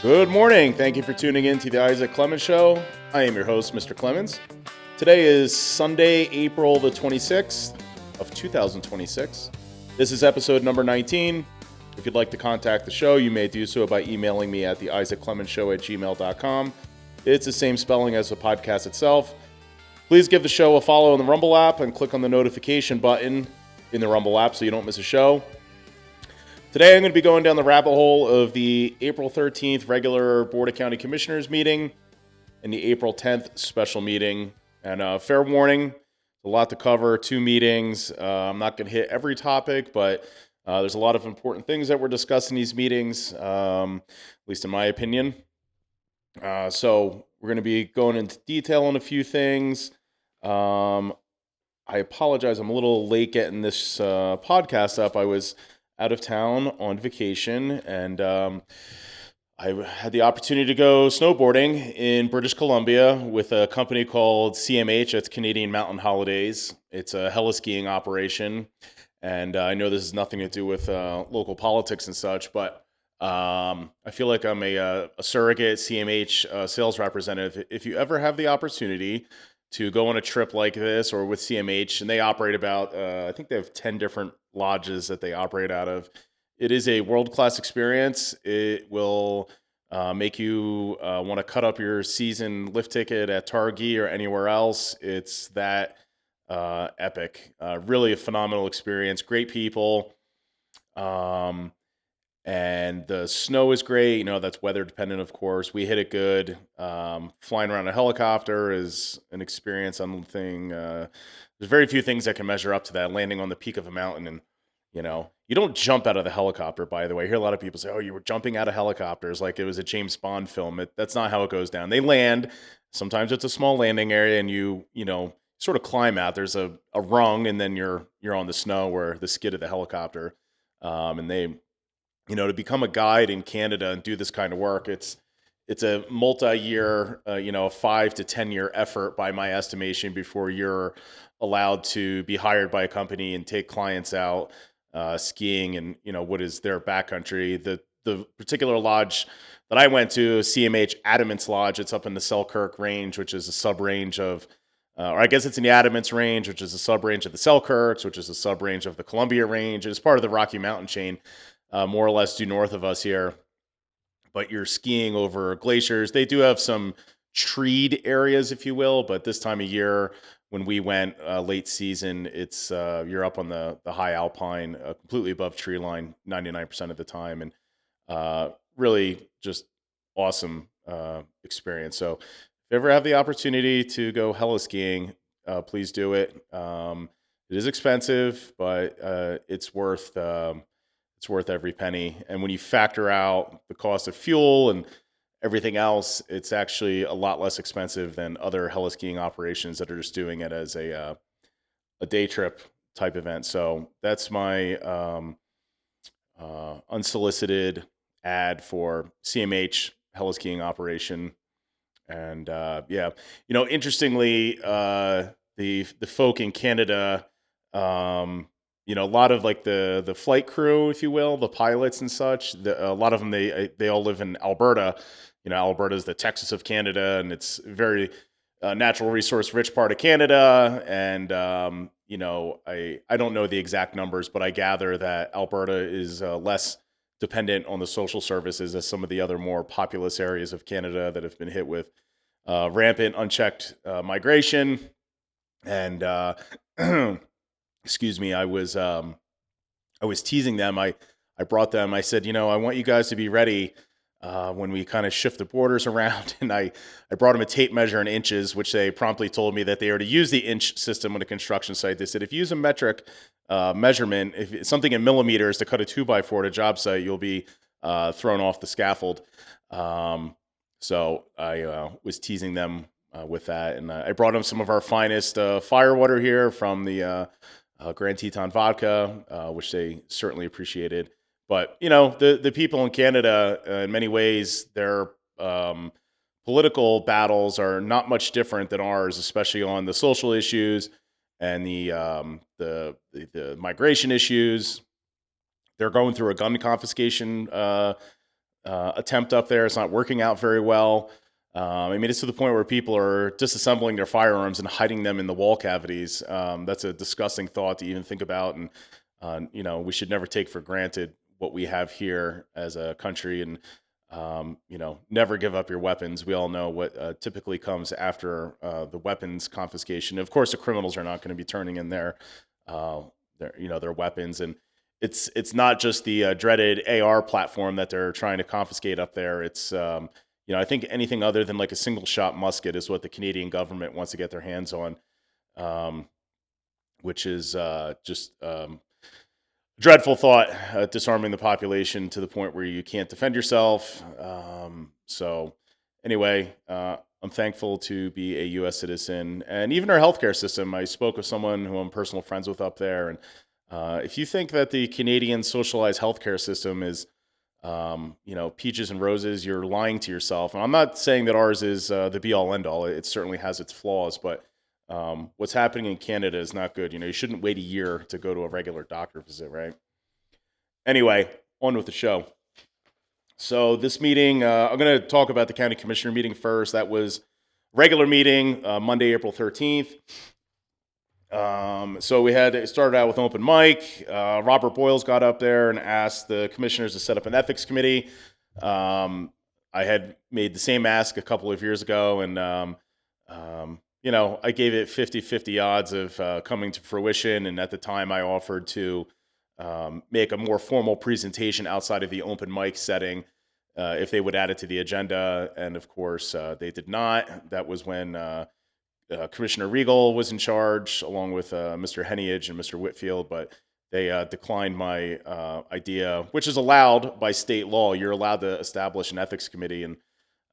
Good morning. Thank you for tuning in to the Isak Clemens Show. I am your host, Mr. Clemens. Today is Sunday, April the 26th of 2026. This is episode number 19. If you'd like to contact the show, you may do so by emailing me at theisacclemensshow@gmail.com. It's the same spelling as the podcast itself. Please give the show a follow in the Rumble app and click on the notification button in the Rumble app so you don't miss a show. Today, I'm going to be going down the rabbit hole of the April 13th regular Board of County Commissioners meeting and the April 10th special meeting. And fair warning, a lot to cover, 2 meetings. I'm not going to hit every topic, but there's a lot of important things that we're discussing in these meetings, at least in my opinion. So we're going to be going into detail on a few things. I apologize, I'm a little late getting this podcast up. I was out of town on vacation, and I had the opportunity to go snowboarding in British Columbia with a company called CMH. That's Canadian Mountain Holidays. It's a heli-skiing operation, and I know this has nothing to do with local politics and such, but I feel like I'm a surrogate CMH sales representative. If you ever have the opportunity to go on a trip like this or with CMH, and they operate about, I think they have 10 different lodges that they operate out of. It is a world-class experience. It will make you want to cut up your season lift ticket at Targhee or anywhere else. It's that epic. Really a phenomenal experience. Great people. And the snow is great. You know, that's weather dependent, of course. We hit it good. Flying around a helicopter is an experience. There's very few things that can measure up to that. Landing on the peak of a mountain, and you don't jump out of the helicopter. By the way, I hear a lot of people say, "Oh, you were jumping out of helicopters like it was a James Bond film." That's not how it goes down. They land. Sometimes it's a small landing area, and you sort of climb out. There's a rung, and then you're on the snow or the skid of the helicopter, and they. To become a guide in Canada and do this kind of work, it's a multi-year, 5 to 10 year effort by my estimation before you're allowed to be hired by a company and take clients out skiing in, what is their backcountry. The particular lodge that I went to, CMH Adamant's Lodge, it's up in the Selkirk Range, which is a sub-range of, or I guess it's in the Adamant's Range, which is a sub-range of the Selkirks, which is a sub-range of the Columbia Range. It's part of the Rocky Mountain chain. More or less due north of us here, but you're skiing over glaciers. They do have some treed areas, if you will, but this time of year, when we went late season, it's you're up on the high alpine, completely above tree line 99% of the time, and really just awesome experience. So if you ever have the opportunity to go heli-skiing, please do it. It is expensive, but it's worth every penny. And when you factor out the cost of fuel and everything else, it's actually a lot less expensive than other heli-skiing operations that are just doing it as a day trip type event. So that's my unsolicited ad for CMH heli-skiing operation. And interestingly, the folk in Canada, a lot of like the flight crew, if you will, the pilots and such, a lot of them, they all live in Alberta. Alberta is the Texas of Canada, and it's a very natural resource rich part of Canada. And, I don't know the exact numbers, but I gather that Alberta is less dependent on the social services as some of the other more populous areas of Canada that have been hit with rampant, unchecked migration. And, excuse me, I was teasing them. I brought them. I said, I want you guys to be ready when we kind of shift the borders around. And I brought them a tape measure in inches, which they promptly told me that they already use the inch system on a construction site. They said, if you use a metric measurement, if it's something in millimeters to cut a 2x4 at a job site, you'll be thrown off the scaffold. So I was teasing them with that. And I brought them some of our finest firewater here from the Grand Teton vodka, which they certainly appreciated. But, the people in Canada, in many ways, their political battles are not much different than ours, especially on the social issues and the migration issues. They're going through a gun confiscation attempt up there. It's not working out very well. I mean, it's to the point where people are disassembling their firearms and hiding them in the wall cavities. That's a disgusting thought to even think about. And, we should never take for granted what we have here as a country and, never give up your weapons. We all know what typically comes after the weapons confiscation. Of course, the criminals are not going to be turning in their weapons. And it's not just the dreaded AR platform that they're trying to confiscate up there. It's I think anything other than like a single shot musket is what the Canadian government wants to get their hands on, um, which is just dreadful thought, disarming the population to the point where you can't defend yourself. So, anyway, I'm thankful to be a U.S. citizen, and even our healthcare system. I spoke with someone who I'm personal friends with up there, and if you think that the Canadian socialized healthcare system is, peaches and roses, you're lying to yourself. And I'm not saying that ours is the be all end all. It certainly has its flaws, but what's happening in Canada is not good. You shouldn't wait a year to go to a regular doctor visit, right? Anyway, on with the show. So this meeting, I'm going to talk about the county commissioner meeting first. That was regular meeting, Monday, April 13th. So we had it started out with open mic. Robert Boyles got up there and asked the commissioners to set up an ethics committee. I had made the same ask a couple of years ago, and I gave it 50-50 odds of coming to fruition. And at the time, I offered to make a more formal presentation outside of the open mic setting if they would add it to the agenda. And of course, they did not. That was when Commissioner Regal was in charge, along with Mr. Henniage and Mr. Whitfield, but they declined my idea, which is allowed by state law. You're allowed to establish an ethics committee, and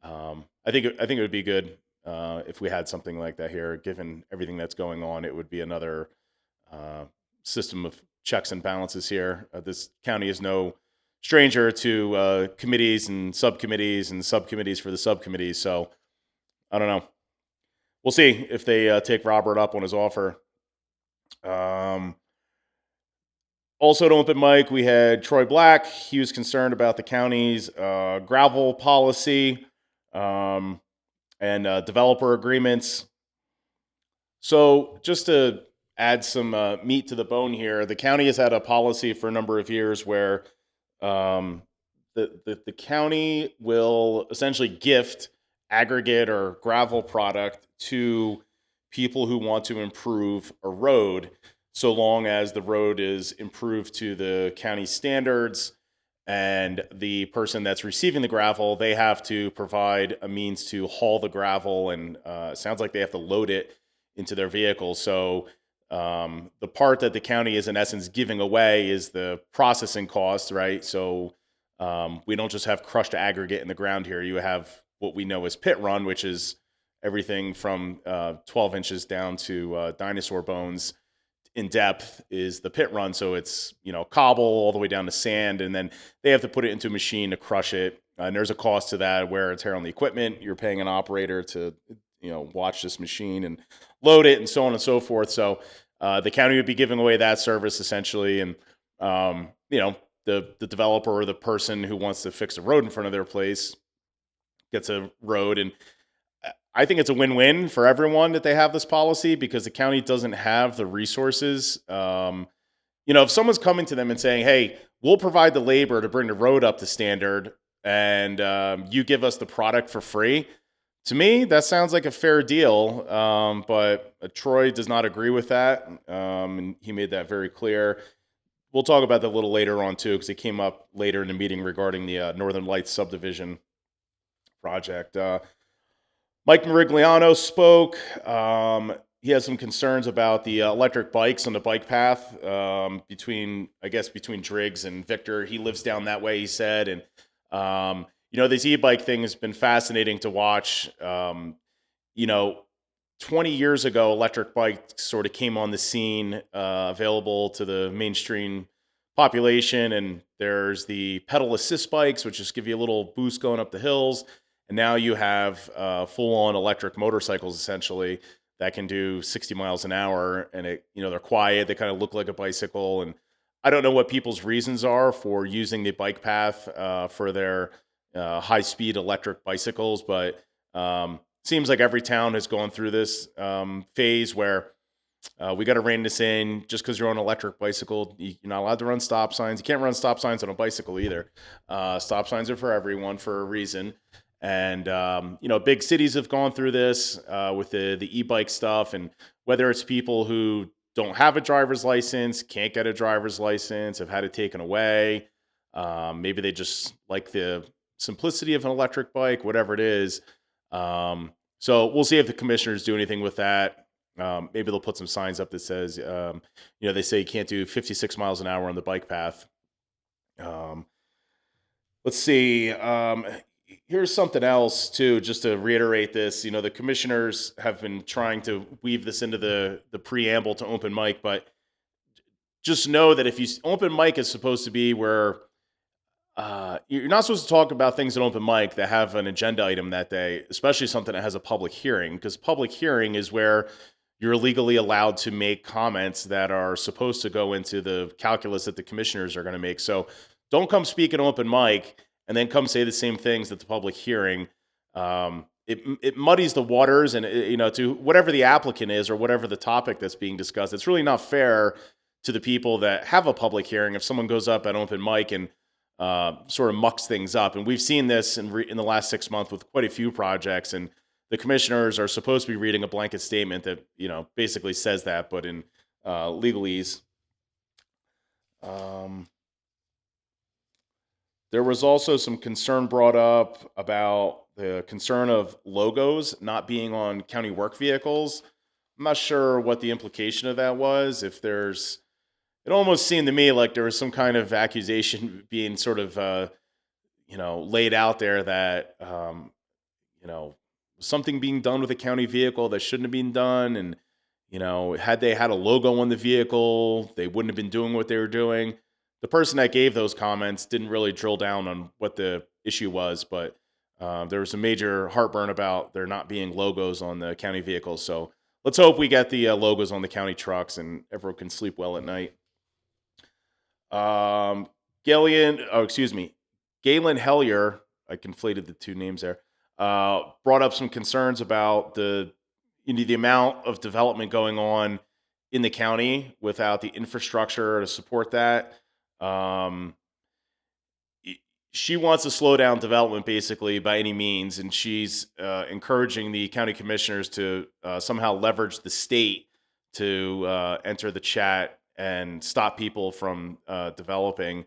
I think it would be good if we had something like that here. Given everything that's going on, it would be another system of checks and balances here. This county is no stranger to committees and subcommittees for the subcommittees. So I don't know. We'll see if they take Robert up on his offer. Also at open mic, we had Troy Black. He was concerned about the county's gravel policy and developer agreements. So just to add some meat to the bone here, the county has had a policy for a number of years where the county will essentially gift aggregate or gravel product to people who want to improve a road, so long as the road is improved to the county standards, and the person that's receiving the gravel, they have to provide a means to haul the gravel, and it sounds like they have to load it into their vehicle. So the part that the county is in essence giving away is the processing costs, right? So we don't just have crushed aggregate in the ground here. You have what we know as pit run, which is everything from 12 inches down to dinosaur bones in depth is the pit run. So it's, cobble all the way down to sand, and then they have to put it into a machine to crush it. And there's a cost to that, wear and tear on the equipment. You're paying an operator to, watch this machine and load it and so on and so forth. So the county would be giving away that service essentially. And, the developer or the person who wants to fix a road in front of their place gets a road. And I think it's a win-win for everyone that they have this policy, because the county doesn't have the resources. If someone's coming to them and saying, hey, we'll provide the labor to bring the road up to standard, and you give us the product for free, to me, that sounds like a fair deal. But Troy does not agree with that. And he made that very clear. We'll talk about that a little later on, too, because it came up later in the meeting regarding the Northern Lights subdivision project. Mike Merigliano spoke. He has some concerns about the electric bikes on the bike path between Driggs and Victor. He lives down that way, he said. And, this e-bike thing has been fascinating to watch. 20 years ago, electric bikes sort of came on the scene, available to the mainstream population. And there's the pedal assist bikes, which just give you a little boost going up the hills. And now you have full-on electric motorcycles, essentially, that can do 60 miles an hour. And they're quiet. They kind of look like a bicycle. And I don't know what people's reasons are for using the bike path for their high-speed electric bicycles. But seems like every town has gone through this phase where we got to rein this in. Just because you're on an electric bicycle, you're not allowed to run stop signs. You can't run stop signs on a bicycle either. Stop signs are for everyone for a reason. And big cities have gone through this with the e-bike stuff, and whether it's people who don't have a driver's license, can't get a driver's license, have had it taken away. Maybe they just like the simplicity of an electric bike, whatever it is. So we'll see if the commissioners do anything with that. Maybe they'll put some signs up that says, they say you can't do 56 miles an hour on the bike path. Let's see. Here's something else too, just to reiterate this. The commissioners have been trying to weave this into the preamble to open mic, but just know that if you open mic is supposed to be where you're not supposed to talk about things at open mic that have an agenda item that day, especially something that has a public hearing, because public hearing is where you're legally allowed to make comments that are supposed to go into the calculus that the commissioners are going to make. So don't come speak at open mic and then come say the same things at the public hearing. It muddies the waters, and to whatever the applicant is or whatever the topic that's being discussed, it's really not fair to the people that have a public hearing if someone goes up at open mic and sort of mucks things up. And we've seen this in the last 6 months with quite a few projects, and the commissioners are supposed to be reading a blanket statement that basically says that, but in legalese. There was also some concern brought up about the concern of logos not being on county work vehicles. I'm not sure what the implication of that was. It almost seemed to me like there was some kind of accusation being sort of, laid out there that, something being done with a county vehicle that shouldn't have been done. And, had they had a logo on the vehicle, they wouldn't have been doing what they were doing. The person that gave those comments didn't really drill down on what the issue was, but there was some major heartburn about there not being logos on the county vehicles. So let's hope we get the logos on the county trucks and everyone can sleep well at night. Galen Hellier, I conflated the two names there, brought up some concerns about the amount of development going on in the county without the infrastructure to support that. She wants to slow down development basically by any means, and she's encouraging the county commissioners to somehow leverage the state to enter the chat and stop people from developing.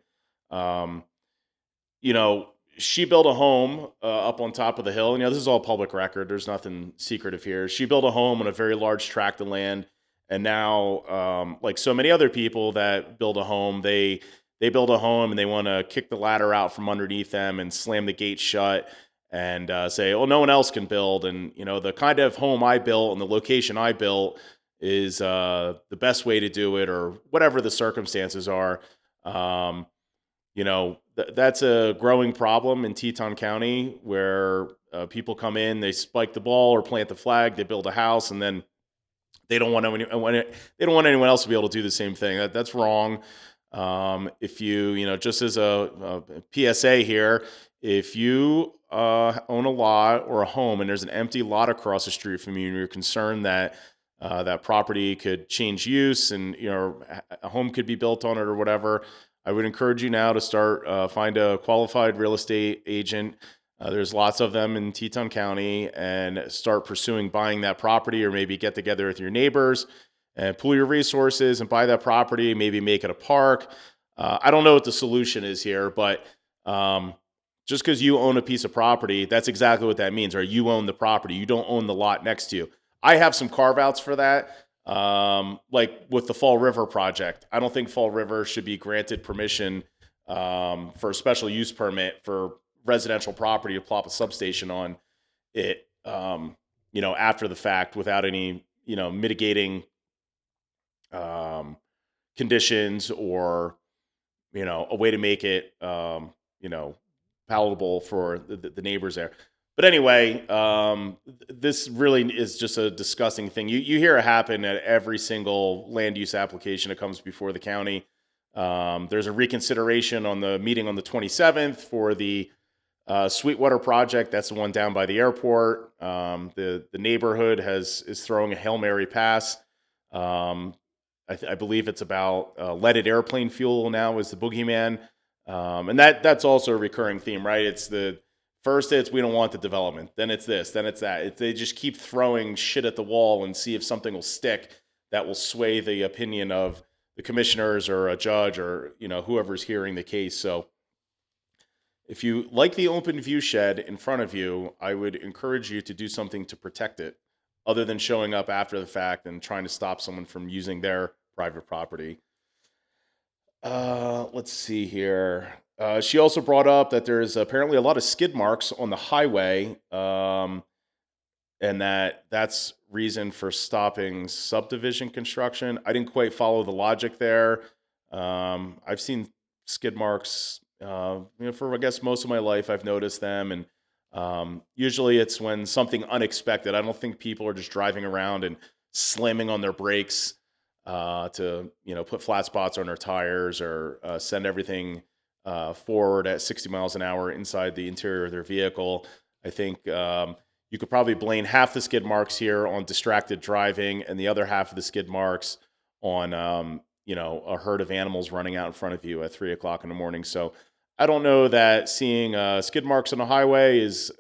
She built a home up on top of the hill. This is all public record. There's nothing secretive here. She built a home on a very large tract of land, and now, like so many other people that build a home, they build a home and they want to kick the ladder out from underneath them and slam the gate shut and say, "Oh, no one else can build." And the kind of home I built and the location I built is the best way to do it, or whatever the circumstances are. That's a growing problem in Teton County, where people come in, they spike the ball or plant the flag, they build a house, and then they don't want anyone else to be able to do the same thing. That's wrong. If you, just as a PSA here, if you own a lot or a home and there's an empty lot across the street from you, and you're concerned that that property could change use and a home could be built on it or whatever, I would encourage you now to start find a qualified real estate agent. There's lots of them in Teton County, and start pursuing buying that property, or maybe get together with your neighbors and pool your resources and buy that property, maybe make it a park. I don't know what the solution is here, but just because you own a piece of property, that's exactly what that means, or you own the property. You don't own the lot next to you. I have some carve-outs for that, like with the Fall River project. I don't think Fall River should be granted permission for a special use permit for residential property to plop a substation on it, after the fact without any, mitigating conditions or, a way to make it, palatable for the neighbors there. But anyway, this really is just a disgusting thing. You hear it happen at every single land use application that comes before the county. There's a reconsideration on the meeting on the 27th for the Sweetwater Project, that's the one down by the airport. The neighborhood is throwing a Hail Mary pass. Um, I believe it's about leaded airplane fuel now is the boogeyman, and that's also a recurring theme, right? It's the first it's we don't want the development, then it's this, then it's that. They just keep throwing shit at the wall and see if something will stick that will sway the opinion of the commissioners or a judge or whoever's hearing the case. So if you like the open view shed in front of you, I would encourage you to do something to protect it other than showing up after the fact and trying to stop someone from using their private property. Let's see here. She also brought up that there's apparently a lot of skid marks on the highway, and that's reason for stopping subdivision construction. I didn't quite follow the logic there. I've seen skid marks, for I guess most of my life. I've noticed them, and usually it's when something unexpected. I don't think people are just driving around and slamming on their brakes to put flat spots on their tires or send everything forward at 60 miles an hour inside the interior of their vehicle. I think you could probably blame half the skid marks here on distracted driving and the other half of the skid marks on a herd of animals running out in front of you at 3 o'clock in the morning. So I don't know that seeing skid marks on a highway is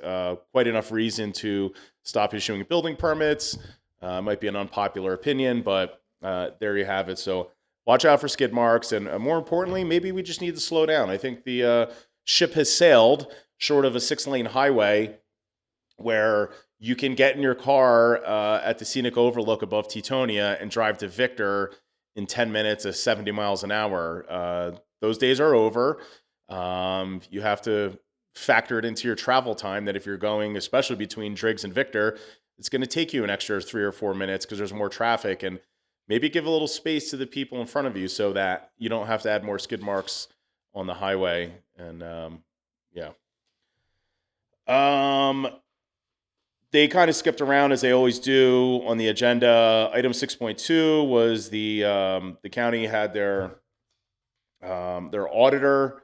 quite enough reason to stop issuing building permits. Might be an unpopular opinion, but there you have it. So watch out for skid marks. And more importantly, maybe we just need to slow down. I think the ship has sailed short of a 6-lane highway where you can get in your car at the scenic overlook above Teutonia and drive to Victor in 10 minutes at 70 miles an hour. Those days are over. You have to factor it into your travel time that if you're going, especially between Driggs and Victor, it's going to take you an extra 3 or 4 minutes because there's more traffic, and maybe give a little space to the people in front of you so that you don't have to add more skid marks on the highway. And yeah. They kind of skipped around as they always do on the agenda. Item 6.2 was the county had their auditor,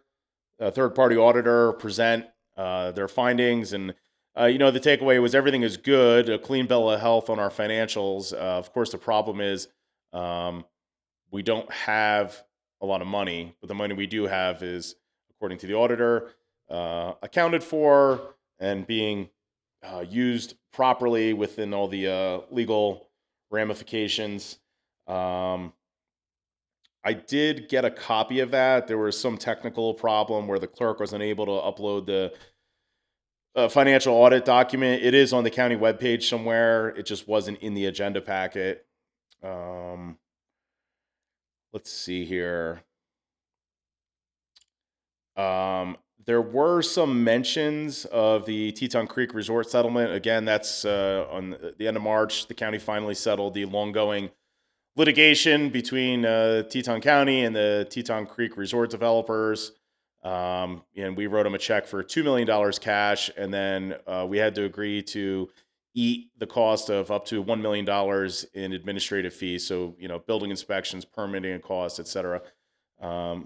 third-party auditor, present their findings, and the takeaway was everything is good, a clean bill of health on our financials. Of course, the problem is we don't have a lot of money, but the money we do have is, according to the auditor, accounted for and being used properly within all the legal ramifications. I did get a copy of that. There was some technical problem where the clerk was unable to upload the financial audit document. It is on the county webpage somewhere. It just wasn't in the agenda packet. Let's see here. There were some mentions of the Teton Creek Resort settlement. Again, that's on the end of March. The county finally settled the long-going litigation between Teton County and the Teton Creek Resort developers. And we wrote them a check for $2 million cash, and then we had to agree to eat the cost of up to $1 million in administrative fees. So, building inspections, permitting costs, et cetera.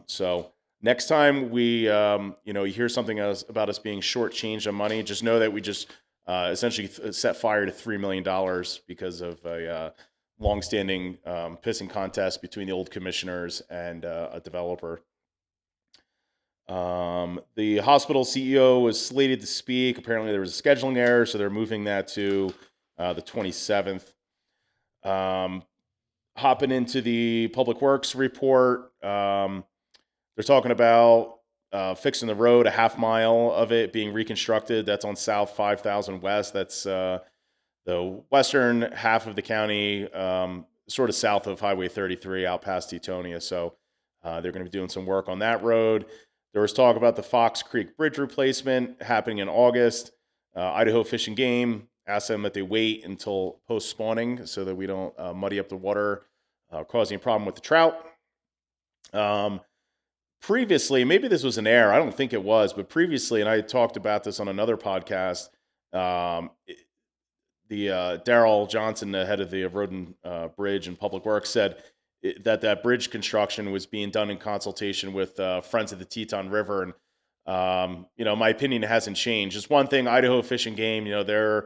So next time we, you hear something else about us being shortchanged on money, just know that we just essentially set fire to $3 million because of a longstanding pissing contest between the old commissioners and a developer. The hospital CEO was slated to speak. Apparently there was a scheduling error, so they're moving that to the 27th. Hopping into the Public Works report, they're talking about fixing the road, a half mile of it being reconstructed. That's on South 5000 West. That's the western half of the county, sort of south of Highway 33 out past Teutonia. So they're going to be doing some work on that road. There was talk about the Fox Creek Bridge replacement happening in August. Idaho Fish and Game asked them that they wait until post-spawning so that we don't muddy up the water, causing a problem with the trout. Previously, maybe this was an error. I don't think it was, but previously, and I talked about this on another podcast, the Darrell Johnson, the head of the Road and Bridge and Public Works, said that bridge construction was being done in consultation with Friends of the Teton River, and My opinion hasn't changed. Just one thing, Idaho Fish and Game, they're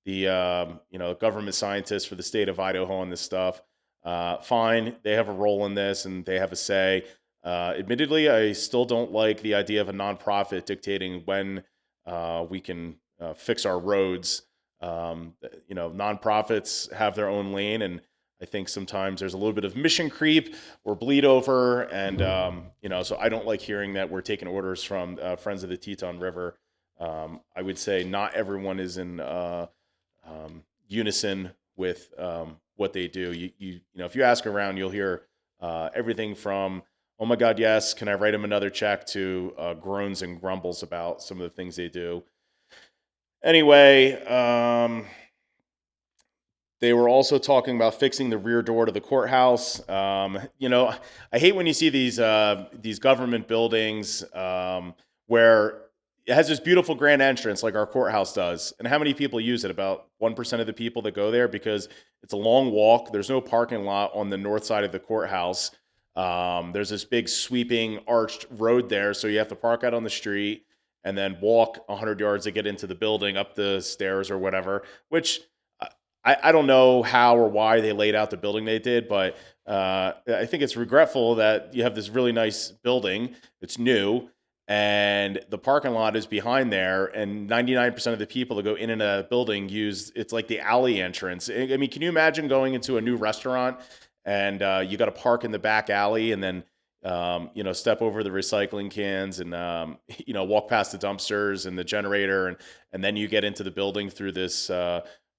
the government scientists for the state of Idaho on this stuff. Fine, they have a role in this and they have a say. Admittedly, I still don't like the idea of a nonprofit dictating when we can fix our roads. Nonprofits have their own lane, and I think sometimes there's a little bit of mission creep or bleed over, and so I don't like hearing that we're taking orders from Friends of the Teton River. I would say not everyone is in unison with what they do. If you ask around, you'll hear everything from "Oh my God, yes, can I write them another check?" to groans and grumbles about some of the things they do. Anyway, they were also talking about fixing the rear door to the courthouse. I hate when you see these government buildings where it has this beautiful grand entrance like our courthouse does. And how many people use it? About 1% of the people that go there, because it's a long walk. There's no parking lot on the north side of the courthouse. There's this big sweeping arched road there, so you have to park out on the street and then walk 100 yards to get into the building, up the stairs or whatever, which I don't know how or why they laid out the building they did, but I think it's regretful that you have this really nice building. It's new, and the parking lot is behind there, and 99% of the people that go in and out of the building it's like the alley entrance. I mean, can you imagine going into a new restaurant and you got to park in the back alley and then step over the recycling cans and walk past the dumpsters and the generator, and then you get into the building through this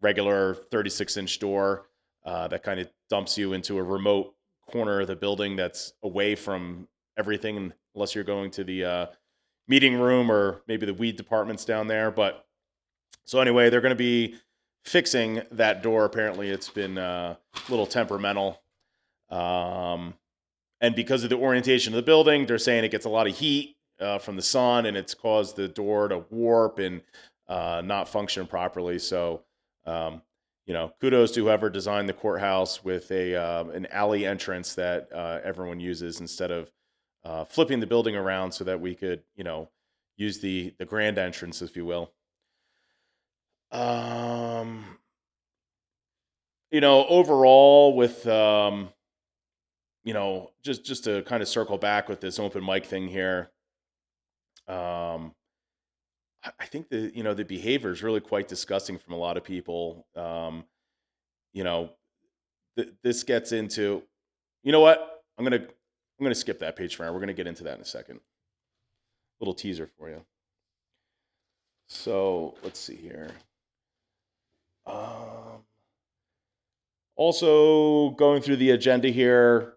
regular 36-inch door that kind of dumps you into a remote corner of the building that's away from everything, unless you're going to the meeting room or maybe the weed department's down there. But so anyway, they're going to be fixing that door. Apparently, it's been a little temperamental. And because of the orientation of the building, they're saying it gets a lot of heat from the sun, and it's caused the door to warp and not function properly. So, kudos to whoever designed the courthouse with an alley entrance that everyone uses instead of flipping the building around so that we could, use the grand entrance, if you will. Overall with just to kind of circle back with this open mic thing here. I think the behavior is really quite disgusting from a lot of people. This gets into, you know what? I'm gonna skip that page for now. We're gonna get into that in a second. Little teaser for you. So let's see here. Also going through the agenda here.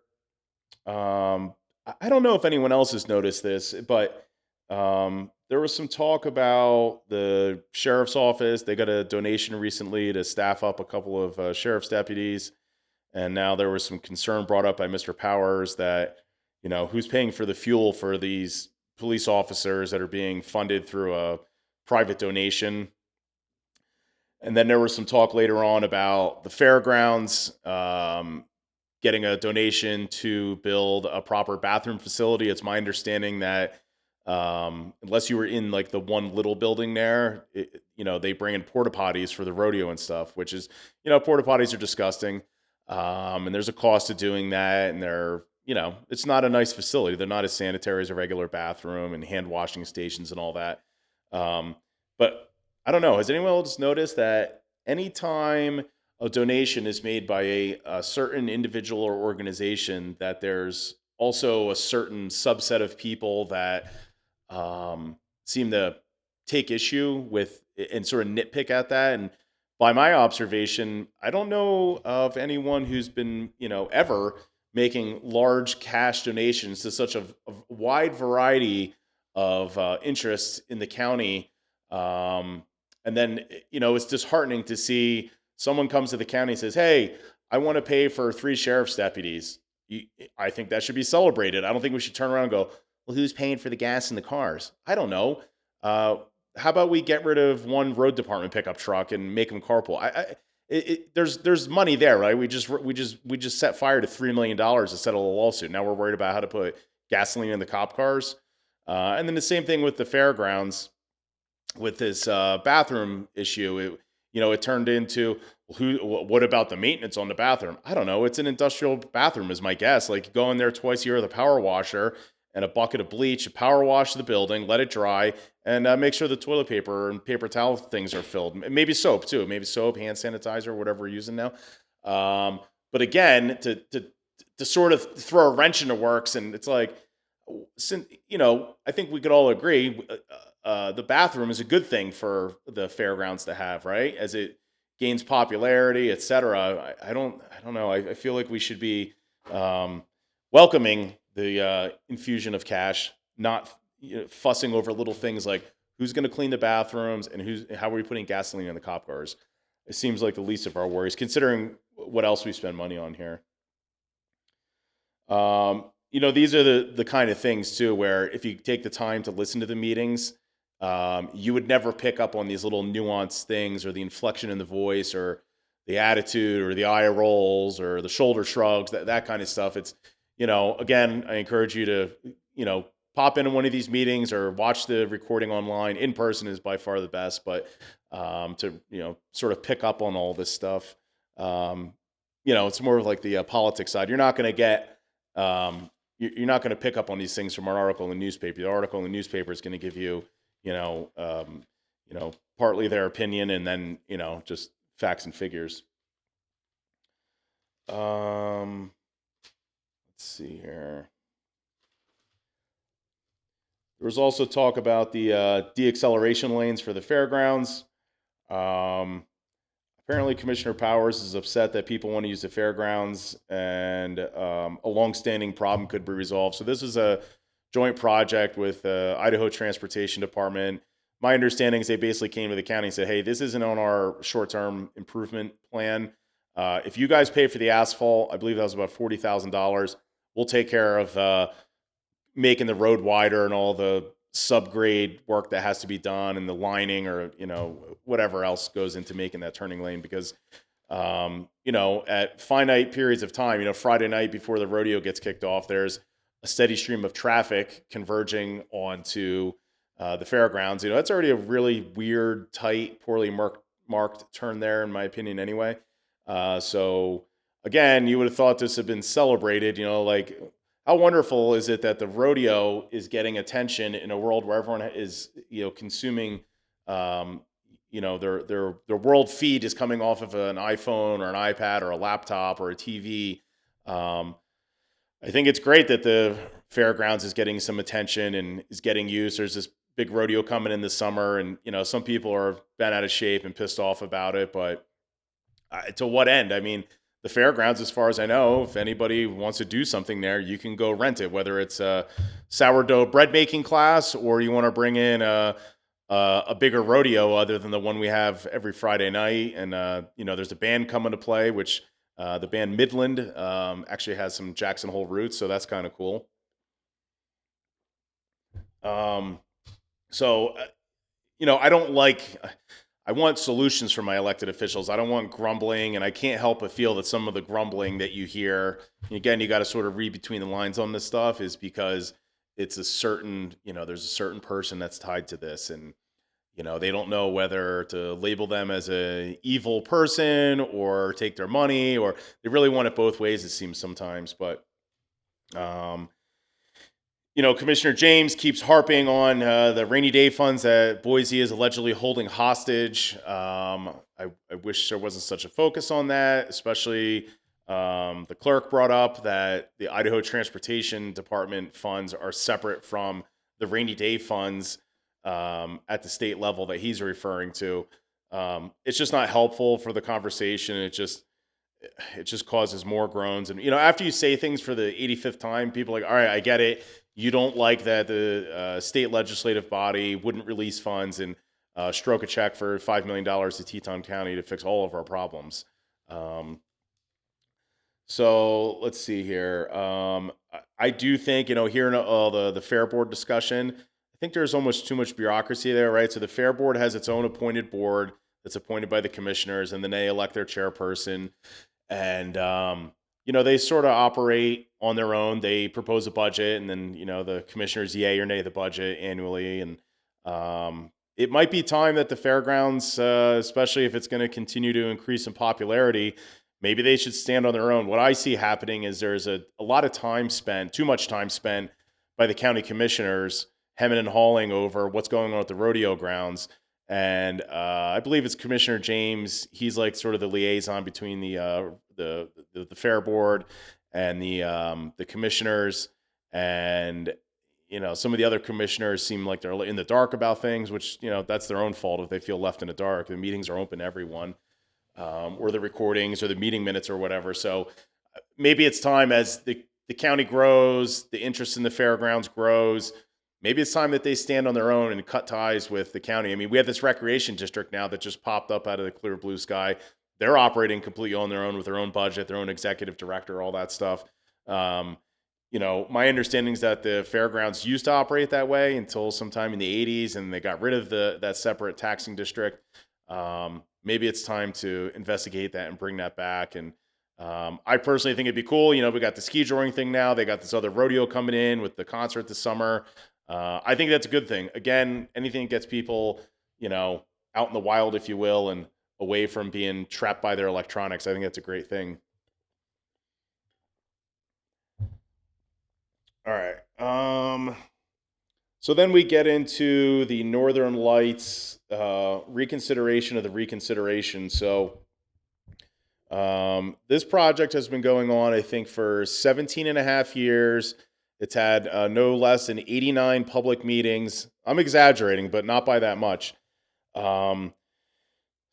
I don't know if anyone else has noticed this, but there was some talk about the sheriff's office. They got a donation recently to staff up a couple of sheriff's deputies. And now there was some concern brought up by Mr. Powers that, who's paying for the fuel for these police officers that are being funded through a private donation. And then there was some talk later on about the fairgrounds getting a donation to build a proper bathroom facility. It's my understanding that unless you were in like the one little building there, they bring in porta potties for the rodeo and stuff, which is, porta potties are disgusting. And there's a cost to doing that. And they're, it's not a nice facility. They're not as sanitary as a regular bathroom and hand washing stations and all that. But I don't know. Has anyone else noticed that anytime a donation is made by a certain individual or organization, that there's also a certain subset of people that seem to take issue with and sort of nitpick at that? And by my observation, I don't know of anyone who's been, ever making large cash donations to such a wide variety of interests in the county. And then, it's disheartening to see someone comes to the county and says, "Hey, I want to pay for 3 sheriff's deputies." I think that should be celebrated. I don't think we should turn around and go, "Well, who's paying for the gas in the cars?" I don't know. How about we get rid of one road department pickup truck and make them carpool? There's money there, right? We just set fire to $3 million to settle a lawsuit. Now we're worried about how to put gasoline in the cop cars. And then the same thing with the fairgrounds with this bathroom issue. It turned into, what about the maintenance on the bathroom? I don't know. It's an industrial bathroom, is my guess. Like, go in there twice a year with a power washer and a bucket of bleach, power wash the building, let it dry, and make sure the toilet paper and paper towel things are filled. Maybe soap too. Maybe soap, hand sanitizer, whatever we're using now. But again, to sort of throw a wrench in the works, and it's like, I think we could all agree the bathroom is a good thing for the fairgrounds to have, right? As it gains popularity, et cetera. I don't know. I feel like we should be um, welcoming the infusion of cash, not fussing over little things like who's going to clean the bathrooms and how are we putting gasoline in the cop cars. It seems like the least of our worries, considering what else we spend money on here. These are the kind of things too, where if you take the time to listen to the meetings, you would never pick up on these little nuanced things, or the inflection in the voice, or the attitude, or the eye rolls, or the shoulder shrugs, that kind of stuff. It's, again, I encourage you to, pop into one of these meetings or watch the recording online. In person is by far the best, but to, sort of pick up on all this stuff. It's more of like the politics side. You're not going to get, you're not going to pick up on these things from an article in the newspaper. The article in the newspaper is going to give you, you know, um, partly their opinion, and then, just facts and figures. Let's see here. There was also talk about the de-acceleration lanes for the fairgrounds. Um, Apparently, Commissioner Powers is upset that people want to use the fairgrounds, and a longstanding problem could be resolved. So this is a joint project with the Idaho Transportation Department. My understanding is they basically came to the county and said, "Hey, this isn't on our short-term improvement plan. If you guys pay for the asphalt, I believe that was about $40,000. We'll take care of making the road wider and all the subgrade work that has to be done, and the lining, or whatever else goes into making that turning lane, because at finite periods of time, Friday night before the rodeo gets kicked off, there's a steady stream of traffic converging onto the fairgrounds. That's already a really weird, tight, poorly marked turn there, in my opinion, anyway. So again, you would have thought this had been celebrated, like, how wonderful is it that the rodeo is getting attention in a world where everyone is, consuming, their world feed is coming off of an iPhone or an iPad or a laptop or a TV. I think it's great that the fairgrounds is getting some attention and is getting used. There's this big rodeo coming in this summer, and some people are bent out of shape and pissed off about it, but to what end? I mean, the fairgrounds, as far as I know, if anybody wants to do something there, you can go rent it, whether it's a sourdough bread making class, or you want to bring in a bigger rodeo other than the one we have every Friday night. And there's a band coming to play, which the band Midland actually has some Jackson Hole roots, so that's kind of cool. Um, so I don't like. I want solutions from my elected officials. I don't want grumbling, and I can't help but feel that some of the grumbling that you hear, again, you got to sort of read between the lines on this stuff, is because it's a certain, there's a certain person that's tied to this, and they don't know whether to label them as a evil person or take their money, or they really want it both ways, it seems sometimes. But um, Commissioner James keeps harping on the rainy day funds that Boise is allegedly holding hostage. I wish there wasn't such a focus on that, especially the clerk brought up that the Idaho Transportation Department funds are separate from the rainy day funds at the state level that he's referring to. It's just not helpful for the conversation. It just causes more groans. And after you say things for the 85th time, people are like, all right, I get it. You don't like that the state legislative body wouldn't release funds and stroke a check for $5 million to Teton County to fix all of our problems. So let's see here. I do think, hearing all the Fair Board discussion, I think there's almost too much bureaucracy there, right? So the Fair Board has its own appointed board that's appointed by the commissioners, and then they elect their chairperson. And they sort of operate on their own. They propose a budget, and then the commissioners yay or nay the budget annually. And it might be time that the fairgrounds, especially if it's going to continue to increase in popularity, maybe they should stand on their own. What I see happening is there's a lot of time spent, too much time spent by the county commissioners hemming and hawing over what's going on at the rodeo grounds. And I believe it's Commissioner James. He's like sort of the liaison between the fair board and the commissioners. And some of the other commissioners seem like they're in the dark about things, which that's their own fault if they feel left in the dark. The meetings are open to everyone, or the recordings or the meeting minutes or whatever. So maybe it's time, as the county grows, the interest in the fairgrounds grows. Maybe it's time that they stand on their own and cut ties with the county. I mean, we have this recreation district now that just popped up out of the clear blue sky. They're operating completely on their own with their own budget, their own executive director, all that stuff. My understanding is that the fairgrounds used to operate that way until sometime in the 80s, and they got rid of that separate taxing district. Maybe it's time to investigate that and bring that back. And I personally think it'd be cool. We got the ski joring thing now. They got this other rodeo coming in with the concert this summer. I think that's a good thing. Again, anything that gets people, out in the wild, if you will, and away from being trapped by their electronics. I think that's a great thing. All right. So then we get into the Northern Lights reconsideration of the reconsideration. So this project has been going on, I think, for 17 and a half years. It's had no less than 89 public meetings. I'm exaggerating, but not by that much.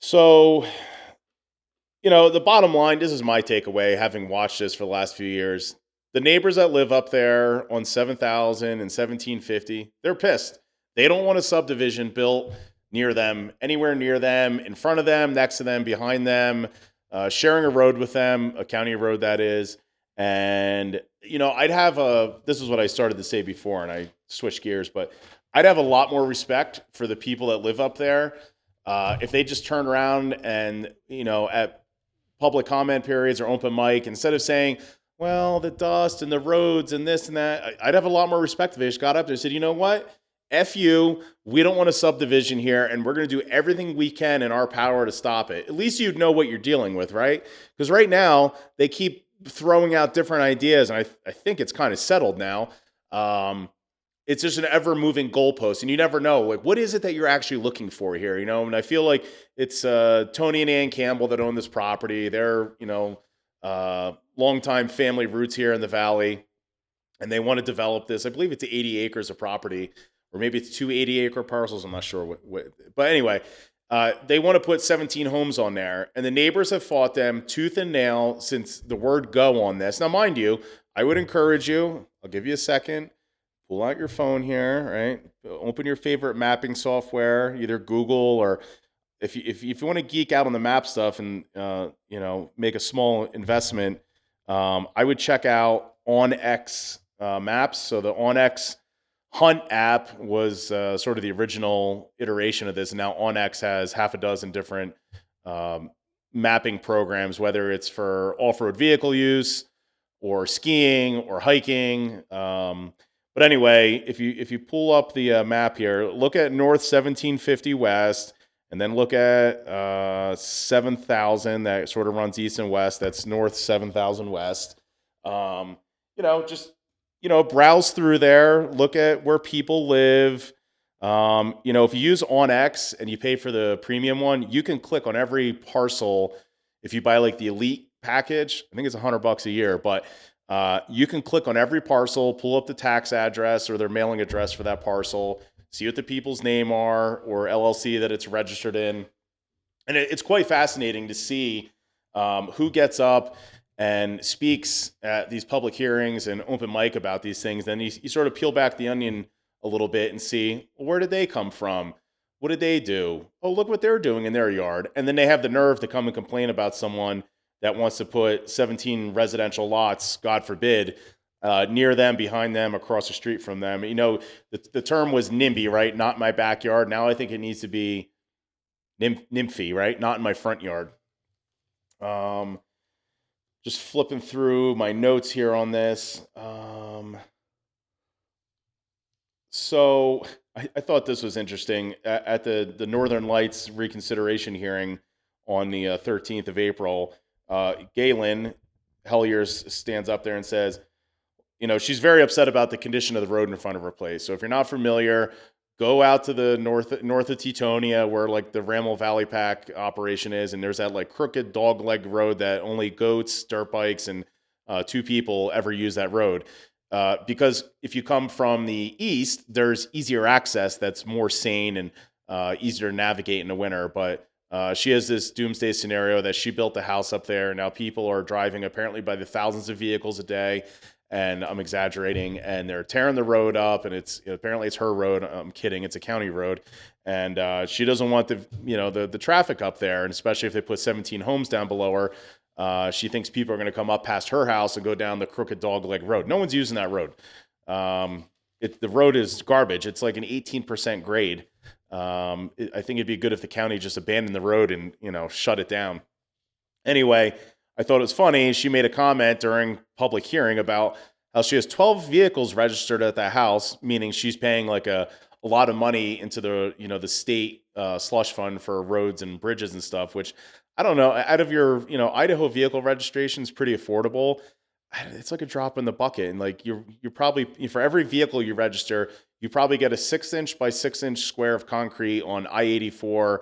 So, the bottom line, this is my takeaway, having watched this for the last few years. The neighbors that live up there on 7,000 and 1750, they're pissed. They don't want a subdivision built near them, anywhere near them, in front of them, next to them, behind them, sharing a road with them, a county road that is. And, this is what I started to say before, and I switched gears, but I'd have a lot more respect for the people that live up there if they just turn around and, at public comment periods or open mic, instead of saying, well, the dust and the roads and this and that, I'd have a lot more respect if they just got up there and said, you know what? F you, we don't want a subdivision here, and we're going to do everything we can in our power to stop it. At least you'd know what you're dealing with, right? Because right now, they keep throwing out different ideas, and I think it's kind of settled now. It's just an ever-moving goalpost, and you never know, like, what is it that you're actually looking for here, And I feel like it's Tony and Ann Campbell that own this property. They're, longtime family roots here in the valley, and they want to develop this. I believe it's 80 acres of property, or maybe it's 2 80-acre parcels. I'm not sure what. But anyway, they want to put 17 homes on there, and the neighbors have fought them tooth and nail since the word go on this. Now, mind you, I would encourage you, I'll give you a second, pull out your phone here, right? Open your favorite mapping software, either Google, or if you want to geek out on the map stuff and make a small investment, I would check out OnX Maps. So the OnX Hunt app was sort of the original iteration of this, and now OnX has half a dozen different mapping programs, whether it's for off-road vehicle use or skiing or hiking. But anyway, if you pull up the map here, look at North 1750 West, and then look at 7,000 that sort of runs east and west. That's North 7,000 West. Browse through there, look at where people live. If you use OnX and you pay for the premium one, you can click on every parcel. If you buy like the elite package, I think it's $100 a year, but you can click on every parcel, pull up the tax address or their mailing address for that parcel, see what the people's name are or LLC that it's registered in. And it's quite fascinating to see who gets up and speaks at these public hearings and open mic about these things. Then you sort of peel back the onion a little bit and see, well, where did they come from? What did they do? Oh, look what they're doing in their yard. And then they have the nerve to come and complain about someone that wants to put 17 residential lots, God forbid, near them, behind them, across the street from them. The term was NIMBY, right? Not my backyard. Now I think it needs to be NIMFY, right? Not in my front yard. Just flipping through my notes here on this. So I thought this was interesting. At the Northern Lights reconsideration hearing on the 13th of April, Galen Helliers stands up there and says, she's very upset about the condition of the road in front of her place. So if you're not familiar, go out to the north of Teutonia where like the Ramel Valley Pack operation is, and there's that like crooked dogleg road that only goats, dirt bikes, and two people ever use that road. Because if you come from the east, there's easier access that's more sane and easier to navigate in the winter. But she has this doomsday scenario that she built the house up there. Now people are driving apparently by the thousands of vehicles a day, and I'm exaggerating, and they're tearing the road up, and apparently it's her road. I'm kidding, it's a county road, and she doesn't want the traffic up there, and especially if they put 17 homes down below her. She thinks people are going to come up past her house and go down the crooked dogleg road. No one's using that road. The road is garbage. It's like an 18% grade. I think it'd be good if the county just abandoned the road and shut it down. Anyway, I thought it was funny. She made a comment during public hearing about how she has 12 vehicles registered at that house, meaning she's paying like a lot of money into the state slush fund for roads and bridges and stuff, which I don't know. Out of your Idaho vehicle registration is pretty affordable. It's like a drop in the bucket, and like you're probably, for every vehicle you register, you probably get a 6-inch by 6-inch square of concrete on I-84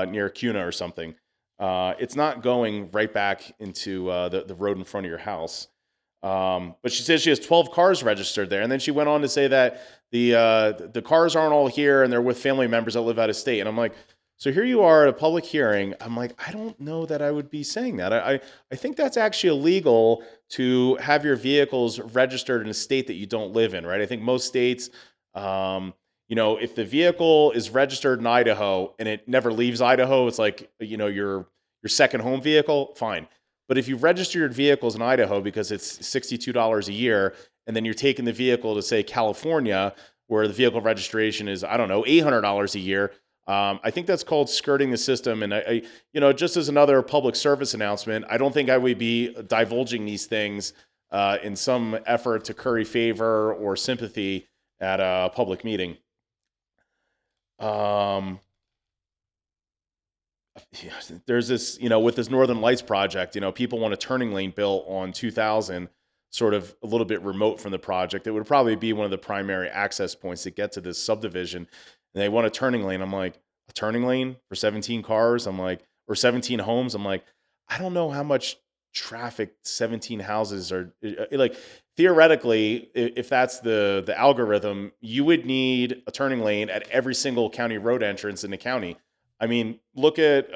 near Cuna or something. It's not going right back into the road in front of your house. But she says she has 12 cars registered there, and then she went on to say that the cars aren't all here and they're with family members that live out of state. And I'm like, so here you are at a public hearing. I'm like, I don't know that I would be saying that. I think that's actually illegal to have your vehicles registered in a state that you don't live in, right? I think most states, if the vehicle is registered in Idaho and it never leaves Idaho, it's like, your second home vehicle, fine. But if you register your vehicles in Idaho because it's $62 a year, and then you're taking the vehicle to, say, California, where the vehicle registration is, I don't know, $800 a year, I think that's called skirting the system. And I just as another public service announcement, I don't think I would be divulging these things in some effort to curry favor or sympathy at a public meeting. There's this, with this Northern Lights project, people want a turning lane built on 2000, sort of a little bit remote from the project. It would probably be one of the primary access points to get to this subdivision. And they want a turning lane. I'm like, a turning lane for 17 cars? I'm like, or 17 homes? I'm like, I don't know how much traffic 17 houses are like. Theoretically, if that's the algorithm, you would need a turning lane at every single county road entrance in the county. I mean, look at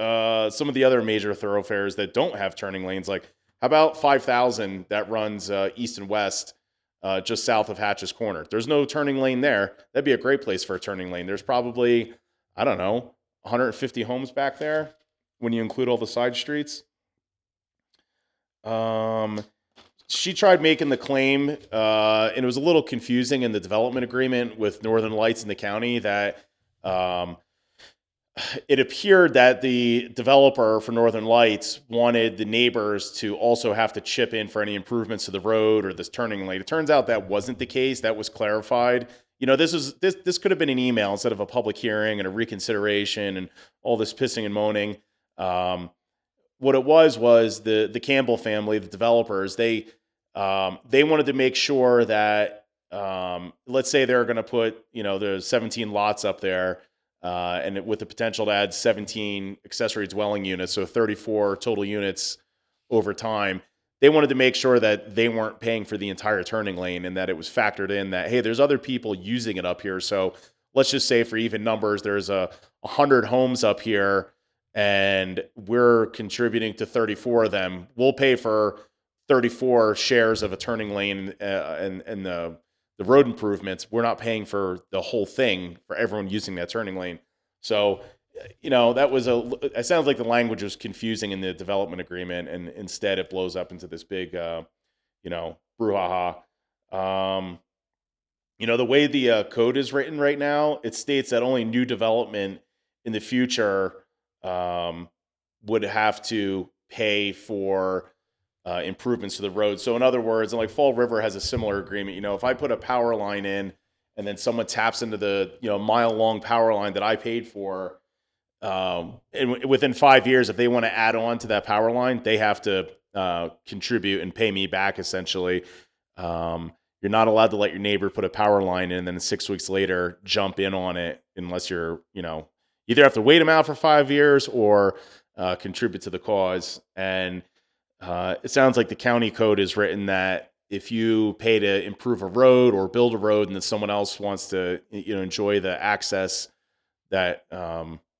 some of the other major thoroughfares that don't have turning lanes. Like, how about 5,000 that runs east and west just south of Hatch's Corner? There's no turning lane there. That'd be a great place for a turning lane. There's probably, I don't know, 150 homes back there when you include all the side streets. She tried making the claim, and it was a little confusing in the development agreement with Northern Lights in the county that it appeared that the developer for Northern Lights wanted the neighbors to also have to chip in for any improvements to the road or this turning lane. It turns out that wasn't the case. That was clarified. This could have been an email instead of a public hearing and a reconsideration and all this pissing and moaning. What it was the Campbell family, the developers, they wanted to make sure that let's say they're going to put the 17 lots up there. And with the potential to add 17 accessory dwelling units, so 34 total units over time, they wanted to make sure that they weren't paying for the entire turning lane and that it was factored in that, hey, there's other people using it up here. So let's just say for even numbers, there's 100 homes up here and we're contributing to 34 of them. We'll pay for 34 shares of a turning lane and the road improvements. We're not paying for the whole thing for everyone using that turning lane. So, that was it sounds like the language was confusing in the development agreement, and instead it blows up into this big, brouhaha. The way the code is written right now, it states that only new development in the future would have to pay for improvements to the road. So in other words, like Fall River has a similar agreement. If I put a power line in and then someone taps into the mile long power line that I paid for, and within 5 years, if they want to add on to that power line, they have to contribute and pay me back essentially. You're not allowed to let your neighbor put a power line in and then 6 weeks later jump in on it unless you're, either have to wait them out for 5 years or contribute to the cause. And it sounds like the county code is written that if you pay to improve a road or build a road and then someone else wants to, enjoy the access that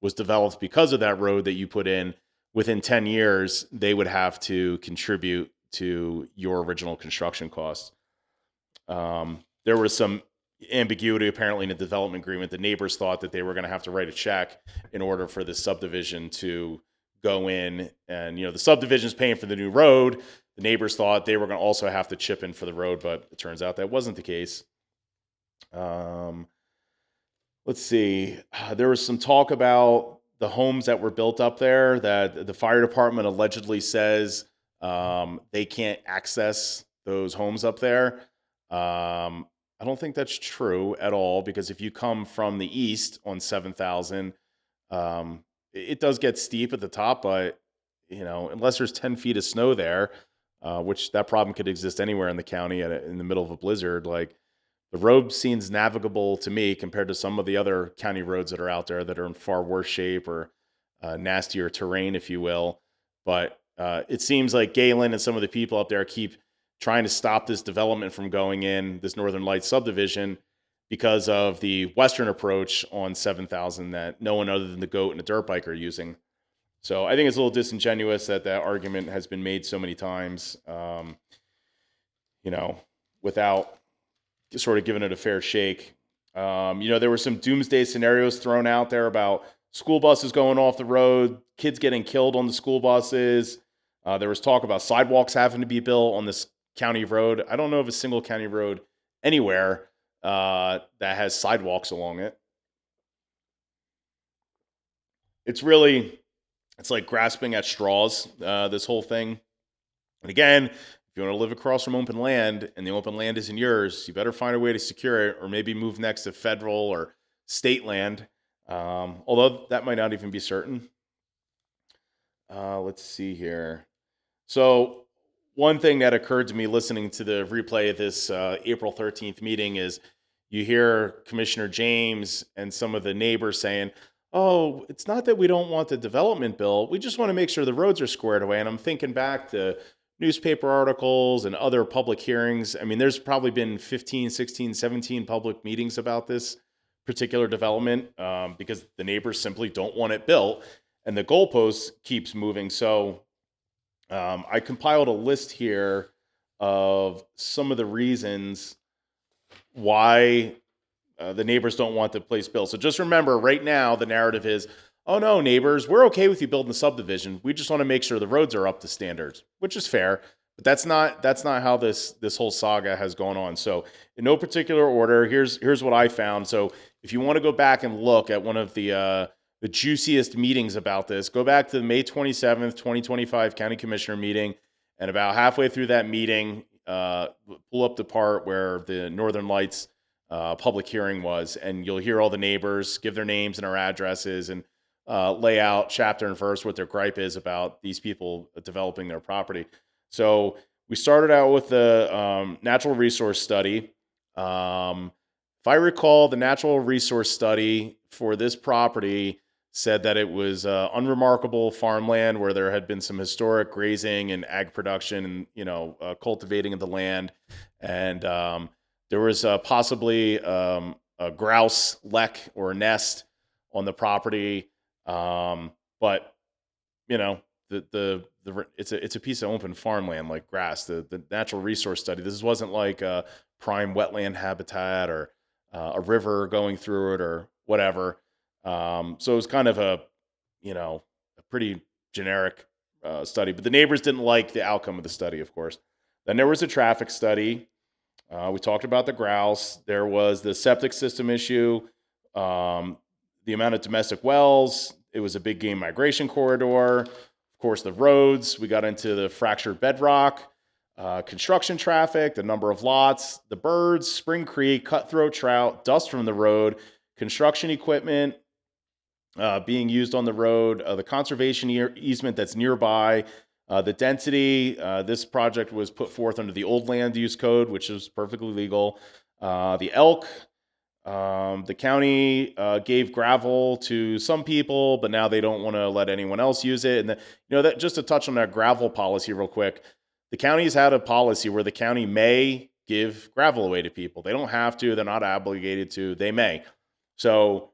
was developed because of that road that you put in, within 10 years, they would have to contribute to your original construction costs. There was some ambiguity apparently in the development agreement. The neighbors thought that they were going to have to write a check in order for this subdivision to go in, and the subdivision's paying for the new road. The neighbors thought they were going to also have to chip in for the road, but it turns out that wasn't the case. Let's see. There was some talk about the homes that were built up there that the fire department allegedly says they can't access those homes up there. I don't think that's true at all, because if you come from the east on 7,000, it does get steep at the top, but unless there's 10 feet of snow there, which that problem could exist anywhere in the county in the middle of a blizzard, like the road seems navigable to me compared to some of the other county roads that are out there that are in far worse shape or nastier terrain, if you will. But it seems like Galen and some of the people up there keep trying to stop this development from going in, this Northern Lights subdivision, because of the western approach on 7,000 that no one other than the GOAT and the dirt bike are using. So I think it's a little disingenuous that argument has been made so many times, without sort of giving it a fair shake. There were some doomsday scenarios thrown out there about school buses going off the road, kids getting killed on the school buses. There was talk about sidewalks having to be built on this county road. I don't know of a single county road anywhere that has sidewalks along it. It's like grasping at straws, this whole thing. And again, if you want to live across from open land and the open land isn't yours, you better find a way to secure it, or maybe move next to federal or state land, although that might not even be certain. Let's see here. So one thing that occurred to me listening to the replay of this April 13th meeting is you hear Commissioner James and some of the neighbors saying, oh, it's not that we don't want the development bill. We just want to make sure the roads are squared away. And I'm thinking back to newspaper articles and other public hearings. I mean, there's probably been 15, 16, 17 public meetings about this particular development because the neighbors simply don't want it built. And the goalpost keeps moving. So I compiled a list here of some of the reasons why the neighbors don't want the place built. So just remember, right now, the narrative is, oh no, neighbors, we're okay with you building the subdivision. We just want to make sure the roads are up to standards, which is fair. But that's not how this whole saga has gone on. So in no particular order, here's what I found. So if you want to go back and look at one of the juiciest meetings about this, go back to the May 27th, 2025 County Commissioner meeting. And about halfway through that meeting, pull up the part where the Northern Lights public hearing was, and you'll hear all the neighbors give their names and their addresses and lay out chapter and verse what their gripe is about these people developing their property. So we started out with the natural resource study. If I recall, the natural resource study for this property said that it was unremarkable farmland where there had been some historic grazing and ag production and cultivating of the land, and there was possibly a grouse lek or a nest on the property, but it's a piece of open farmland like grass. The natural resource study, this wasn't like a prime wetland habitat or a river going through it or whatever. So it was kind of a pretty generic study, but the neighbors didn't like the outcome of the study, of course. Then there was a traffic study. We talked about the grouse. There was the septic system issue, the amount of domestic wells. It was a big game migration corridor. Of Of course, the roads. We got into the fractured bedrock, construction traffic, the number of lots, the birds, Spring Creek, cutthroat trout, dust from the road, construction equipment being used on the road, the conservation easement that's nearby, the density. This project was put forth under the old land use code, which is perfectly legal. The elk. The county gave gravel to some people, but now they don't want to let anyone else use it. And that just to touch on that gravel policy real quick, the county's had a policy where the county may give gravel away to people. They don't have to. They're not obligated to. They may. So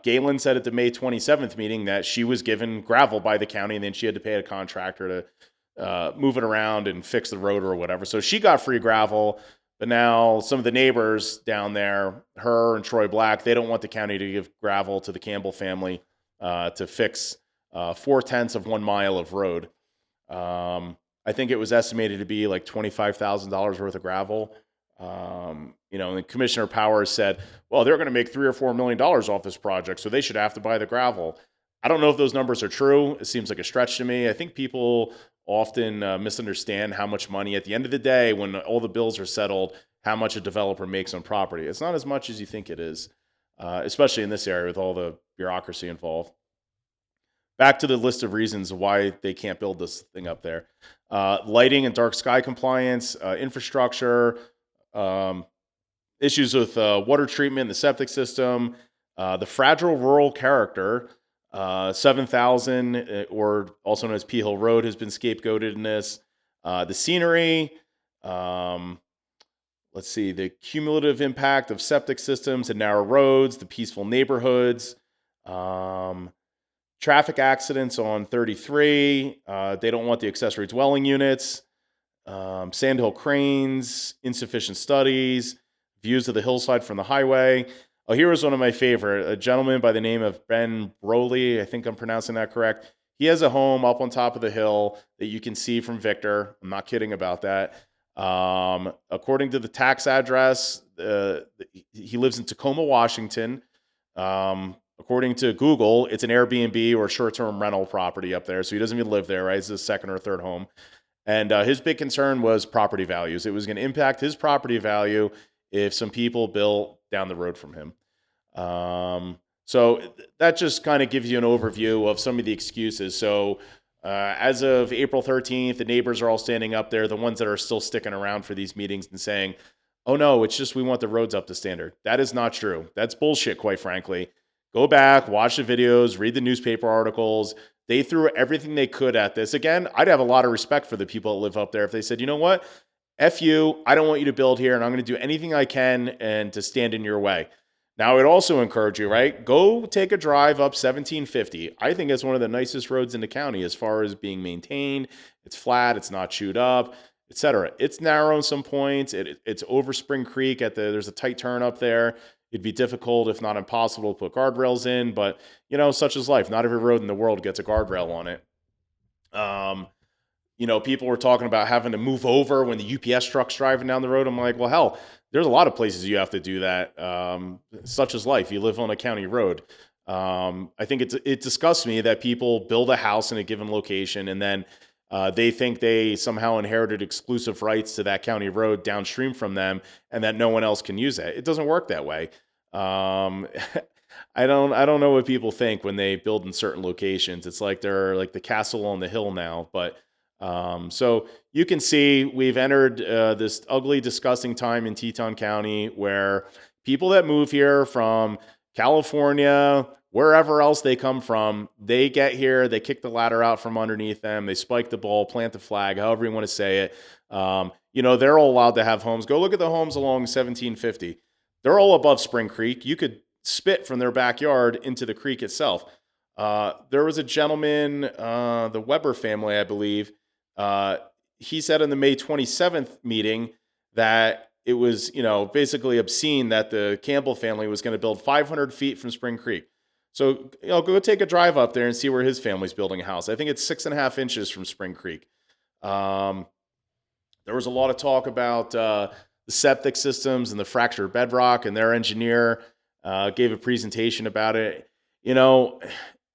Galen said at the May 27th meeting that she was given gravel by the county, and then she had to pay a contractor to move it around and fix the road or whatever. So she got free gravel. But now some of the neighbors down there, her and Troy Black, they don't want the county to give gravel to the Campbell family to fix 4/10 of 1 mile of road. I think it was estimated to be like $25,000 worth of gravel. And Commissioner Powers said, well, they're going to make $3 or $4 million off this project, so they should have to buy the gravel. I don't know if those numbers are true. It seems like a stretch to me. I think people often misunderstand how much money, at the end of the day, when all the bills are settled, how much a developer makes on property. It's not as much as you think it is, especially in this area with all the bureaucracy involved. Back to the list of reasons why they can't build this thing up there. Lighting and dark sky compliance, infrastructure, issues with water treatment, the septic system, the fragile rural character. 7,000, or also known as P Hill Road, has been scapegoated in this. The scenery, the cumulative impact of septic systems and narrow roads, the peaceful neighborhoods, traffic accidents on 33. They don't want the accessory dwelling units, sandhill cranes, insufficient studies, views of the hillside from the highway. Oh, here was one of my favorite. A gentleman by the name of Ben Broly, I think I'm pronouncing that correct. He has a home up on top of the hill that you can see from Victor. I'm not kidding about that. According to the tax address, he lives in Tacoma, Washington. According to Google, it's an Airbnb or short-term rental property up there, so he doesn't even live there, right? It's his second or third home. And his big concern was property values. It was going to impact his property value if some people built down the road from him. So that just kind of gives you an overview of some of the excuses. So as of April 13th, the neighbors are all standing up there, the ones that are still sticking around for these meetings and saying, oh no, it's just we want the roads up to standard. That is not true. That's bullshit, quite frankly. Go back, watch the videos, read the newspaper articles. They threw everything they could at this. Again, I'd have a lot of respect for the people that live up there if they said, you know what? F you, I don't want you to build here, and I'm going to do anything I can and to stand in your way. Now, I would also encourage you, right? Go take a drive up 1750. I think it's one of the nicest roads in the county as far as being maintained. It's flat, it's not chewed up, etc. It's narrow in some points. It's over Spring Creek. There's a tight turn up there. It'd be difficult, if not impossible, to put guardrails in, but such is life. Not every road in the world gets a guardrail on it. People were talking about having to move over when the UPS truck's driving down the road. I'm like, well, hell, there's a lot of places you have to do that. Such is life. You live on a county road. I think it disgusts me that people build a house in a given location and then they think they somehow inherited exclusive rights to that county road downstream from them and that no one else can use it. It doesn't work that way. I don't know what people think when they build in certain locations. It's like they're like the castle on the hill now, but so you can see we've entered this ugly, disgusting time in Teton County where people that move here from California, wherever else they come from, they get here, they kick the ladder out from underneath them, they spike the ball, plant the flag, however you want to say it. They're all allowed to have homes. Go look at the homes along 1750. They're all above Spring Creek. You could spit from their backyard into the creek itself. There was a gentleman, the Weber family, I believe, he said in the May 27th meeting that it was, basically obscene that the Campbell family was going to build 500 feet from Spring Creek. So, go take a drive up there and see where his family's building a house. I think it's 6.5 inches from Spring Creek. There was a lot of talk about the septic systems and the fractured bedrock, and their engineer gave a presentation about it.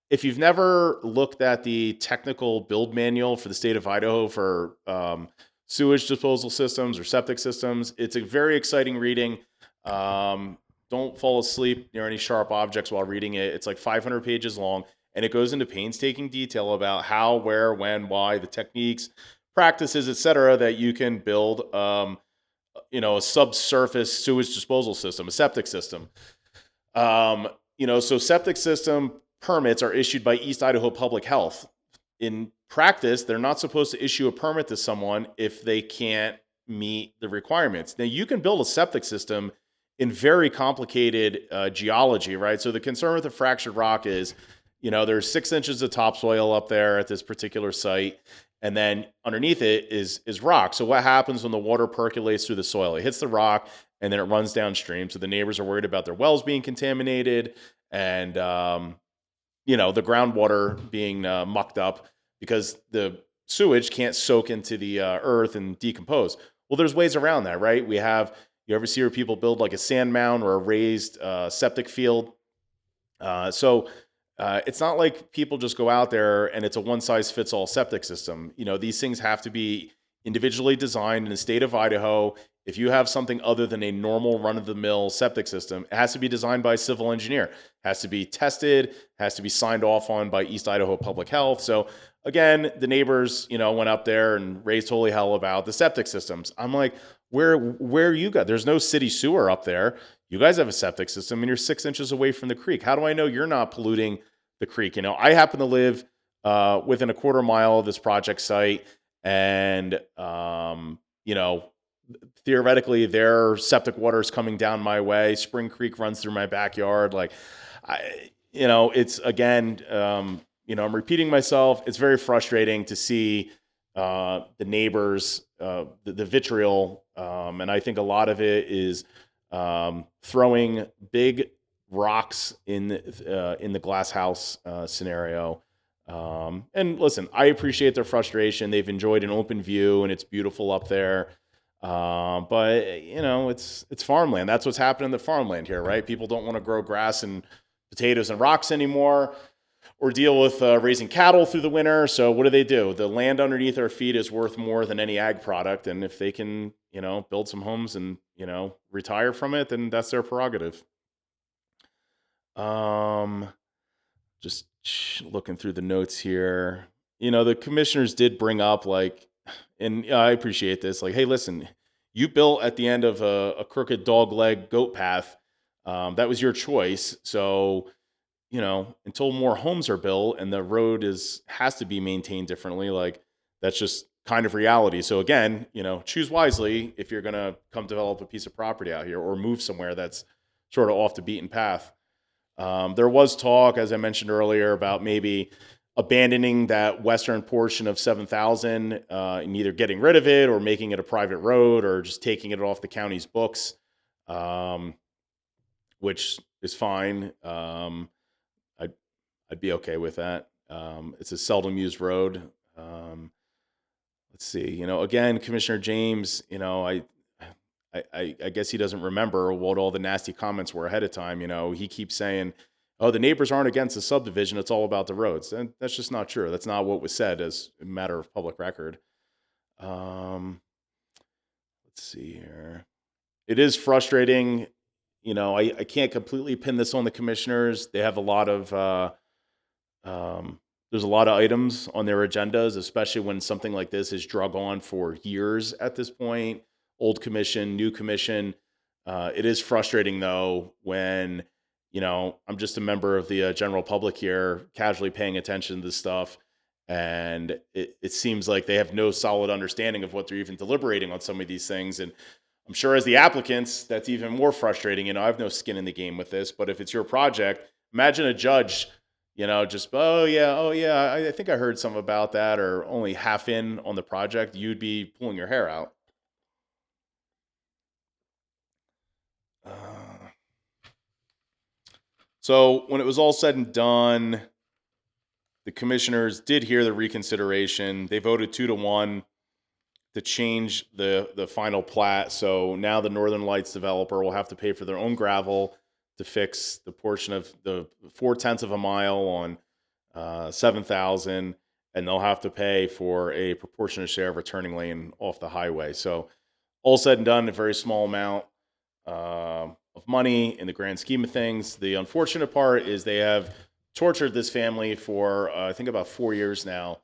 if you've never looked at the technical build manual for the state of Idaho for sewage disposal systems or septic systems, it's a very exciting reading. Don't fall asleep near any sharp objects while reading it. It's like 500 pages long, and it goes into painstaking detail about how, where, when, why, the techniques, practices, etc., that you can build, a subsurface sewage disposal system, a septic system. So septic system permits are issued by East Idaho Public Health. In practice, they're not supposed to issue a permit to someone if they can't meet the requirements. Now, you can build a septic system in very complicated geology, right? So the concern with the fractured rock is, there's 6 inches of topsoil up there at this particular site, and then underneath it is rock. So what happens when the water percolates through the soil? It hits the rock, and then it runs downstream. So the neighbors are worried about their wells being contaminated, and the groundwater being mucked up because the sewage can't soak into the earth and decompose. Well, there's ways around that, right? You ever see where people build like a sand mound or a raised septic field? It's not like people just go out there and it's a one size fits all septic system. These things have to be individually designed in the state of Idaho. If you have something other than a normal run of the mill septic system, it has to be designed by a civil engineer, it has to be tested, has to be signed off on by East Idaho Public Health. So again, the neighbors, went up there and raised holy hell about the septic systems. I'm like, where you got? There's no city sewer up there. You guys have a septic system and you're 6 inches away from the creek. How do I know you're not polluting the creek? I happen to live within a quarter mile of this project site, and theoretically their septic water is coming down my way. Spring Creek runs through my backyard. It's again, I'm repeating myself. It's very frustrating to see the neighbors, the vitriol, and I think a lot of it is throwing big rocks in the glass house scenario. And listen, I appreciate their frustration. They've enjoyed an open view and it's beautiful up there. But it's farmland. That's what's happening in the farmland here, right? People don't want to grow grass and potatoes and rocks anymore, or deal with raising cattle through the winter. So what do? The land underneath our feet is worth more than any ag product. And if they can, build some homes and, retire from it, then that's their prerogative. Just looking through the notes here, the commissioners did bring up and I appreciate this. Hey, listen, you built at the end of a crooked dog leg goat path. That was your choice. So, until more homes are built and the road has to be maintained differently, that's just kind of reality. So again, choose wisely if you're going to come develop a piece of property out here or move somewhere that's sort of off the beaten path. There was talk, as I mentioned earlier, about maybe abandoning that western portion of 7,000 and either getting rid of it or making it a private road or just taking it off the county's books, which is fine. I'd be okay with that. It's a seldom used road. Let's see. Again, Commissioner James, I guess he doesn't remember what all the nasty comments were ahead of time. He keeps saying, "Oh, the neighbors aren't against the subdivision. It's all about the roads." And that's just not true. That's not what was said as a matter of public record. Let's see here. It is frustrating. I can't completely pin this on the commissioners. They have a lot of, there's a lot of items on their agendas, especially when something like this is drug on for years at this point. Old commission, new commission. It is frustrating though when, I'm just a member of the general public here, casually paying attention to this stuff. And it seems like they have no solid understanding of what they're even deliberating on some of these things. And I'm sure as the applicants, that's even more frustrating. I have no skin in the game with this, but if it's your project, imagine a judge, just, oh yeah, I think I heard something about that, or only half in on the project, you'd be pulling your hair out. So when it was all said and done, the commissioners did hear the reconsideration. They voted 2-1 to change the final plat. So now the Northern Lights developer will have to pay for their own gravel to fix the portion of the 0.4 of a mile on $7,000, and they'll have to pay for a proportionate share of a turning lane off the highway. So all said and done, a very small amount of money in the grand scheme of things. The unfortunate part is they have tortured this family for I think about 4 years now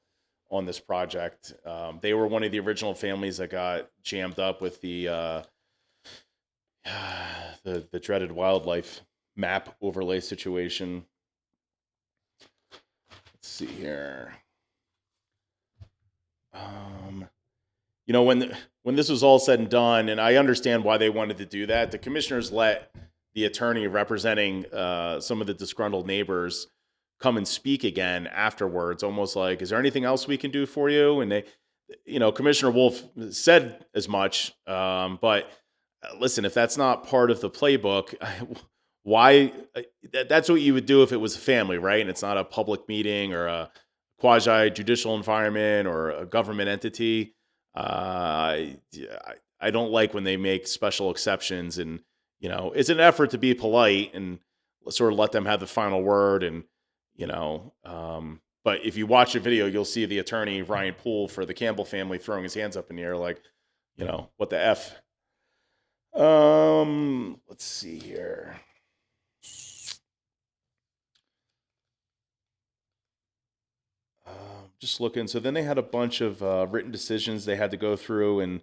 on this project. They were one of the original families that got jammed up with the dreaded wildlife map overlay situation. Let's see here. When this was all said and done, and I understand why they wanted to do that, the commissioners let the attorney representing some of the disgruntled neighbors come and speak again afterwards, almost like, "Is there anything else we can do for you?" And they, Commissioner Wolf said as much, but listen, if that's not part of the playbook, why? That's what you would do if it was a family, right? And it's not a public meeting or a quasi judicial environment or a government entity. I don't like when they make special exceptions, and it's an effort to be polite and sort of let them have the final word. And but if you watch the video, you'll see the attorney Ryan Poole for the Campbell family throwing his hands up in the air, like, what the f. Let's see here. Just looking. So then they had a bunch of written decisions they had to go through and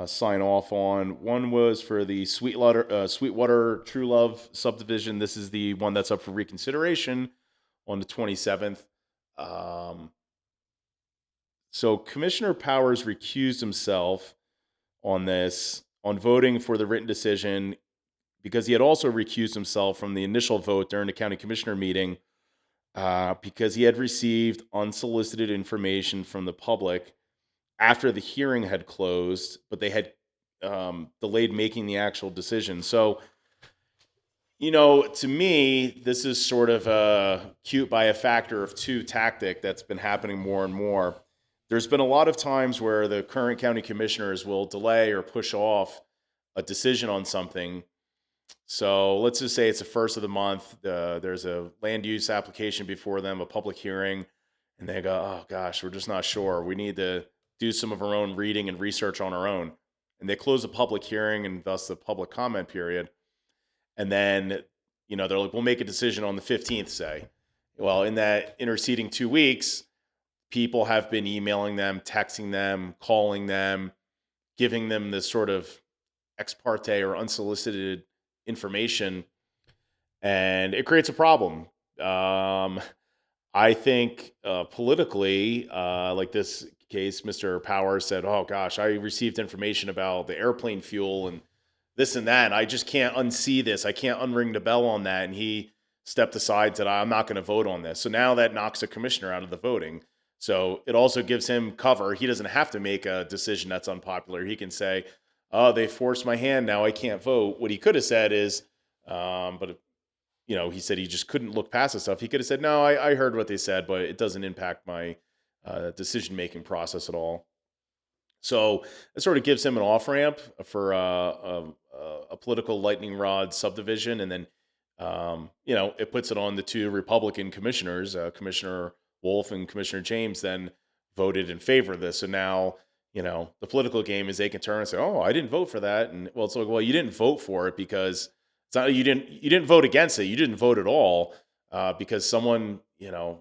sign off on. One was for the Sweetwater True Love subdivision. This is the one that's up for reconsideration on the 27th. So Commissioner Powers recused himself on this, on voting for the written decision, because he had also recused himself from the initial vote during the county commissioner meeting, because he had received unsolicited information from the public after the hearing had closed, but they had delayed making the actual decision. So, to me, this is sort of a cute by a factor of two tactic that's been happening more and more. There's been a lot of times where the current county commissioners will delay or push off a decision on something. So let's just say it's the first of the month. There's a land use application before them, a public hearing, and they go, "Oh gosh, we're just not sure. We need to do some of our own reading and research on our own." And they close the public hearing and thus the public comment period. And then, they're like, "We'll make a decision on the 15th, say." Well, in that interceding 2 weeks, people have been emailing them, texting them, calling them, giving them this sort of ex parte or unsolicited information, and it creates a problem. I think politically, like this case, Mr. Powers said, "Oh gosh, I received information about the airplane fuel and this and that, and I just can't unsee this. I can't unring the bell on that." And he stepped aside and said, "I'm not going to vote on this." So now that knocks a commissioner out of the voting. So it also gives him cover. He doesn't have to make a decision that's unpopular. He can say, "Oh, they forced my hand. Now I can't vote." What he could have said is, he said he just couldn't look past the stuff. He could have said, "No, I heard what they said, but it doesn't impact my decision-making process at all." So it sort of gives him an off-ramp for a political lightning rod subdivision. And then, it puts it on the two Republican commissioners, Commissioner Wolf and Commissioner James, then voted in favor of this. So now, the political game is they can turn and say, "Oh, I didn't vote for that." And well, it's like, well, you didn't vote for it because it's not, you didn't vote against it. You didn't vote at all because someone,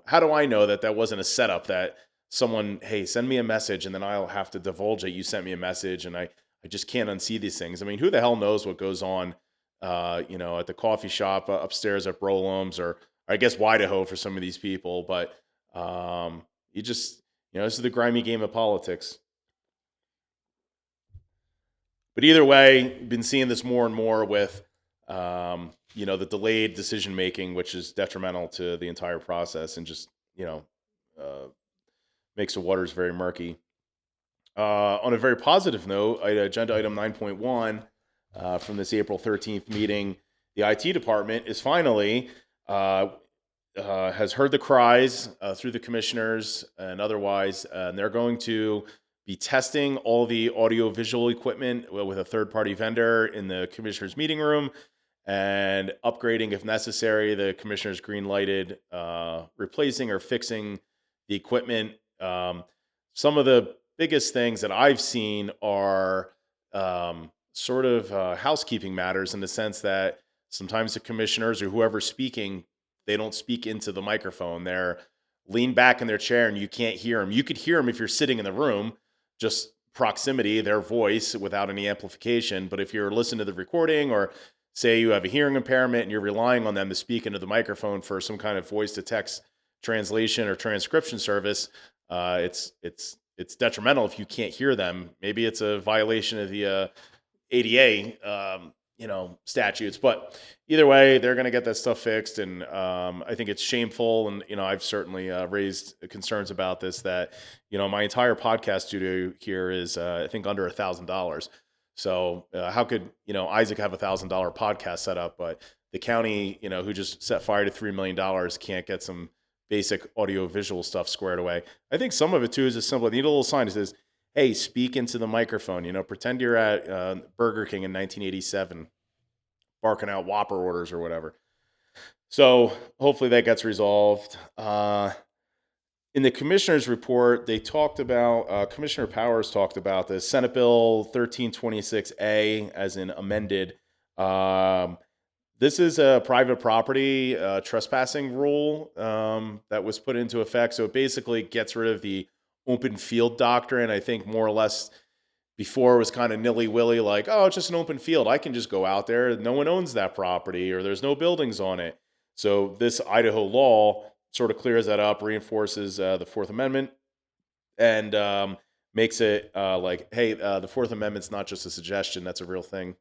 how do I know that wasn't a setup, that someone, "Hey, send me a message," and then I'll have to divulge it. You sent me a message, and I just can't unsee these things. I mean, who the hell knows what goes on, at the coffee shop upstairs at Brolum's, or I guess Idaho for some of these people. But you just, this is the grimy game of politics. But either way, been seeing this more and more with, the delayed decision making, which is detrimental to the entire process and just, makes the waters very murky. On a very positive note, agenda item 9.1 from this April 13th meeting, the IT department is finally has heard the cries through the commissioners and otherwise, and they're going to be testing all the audio visual equipment with a third-party vendor in the commissioner's meeting room. and upgrading if necessary. The commissioners green lighted replacing or fixing the equipment. Some of the biggest things that I've seen are sort of housekeeping matters, in the sense that sometimes the commissioners or whoever's speaking, they don't speak into the microphone. They're lean back in their chair and you can't hear them. You could hear them if you're sitting in the room, just proximity, their voice without any amplification. But if you're listening to the recording, or say you have a hearing impairment and you're relying on them to speak into the microphone for some kind of voice to text translation or transcription service, it's detrimental if you can't hear them. Maybe it's a violation of the ADA, statutes. But either way, they're going to get that stuff fixed, and I think it's shameful. And I've certainly raised concerns about this. That my entire podcast studio here is, I think, under $1,000. So how could Isaac have $1,000 podcast set up, but the county, who just set fire to $3 million, can't get some basic audio visual stuff squared away? I think some of it too is as simple. You need a little sign that says, "Hey, speak into the microphone." Pretend you're at Burger King in 1987, barking out Whopper orders or whatever. So hopefully that gets resolved. In the commissioner's report, they talked about, Commissioner Powers talked about this Senate Bill 1326A, as in amended. This is a private property trespassing rule that was put into effect. So it basically gets rid of the open field doctrine. I think more or less before it was kind of nilly-willy, like, oh, it's just an open field. I can just go out there. No one owns that property, or there's no buildings on it. So this Idaho law sort of clears that up, reinforces the Fourth Amendment, and makes it like, hey, the Fourth Amendment's not just a suggestion, that's a real thing.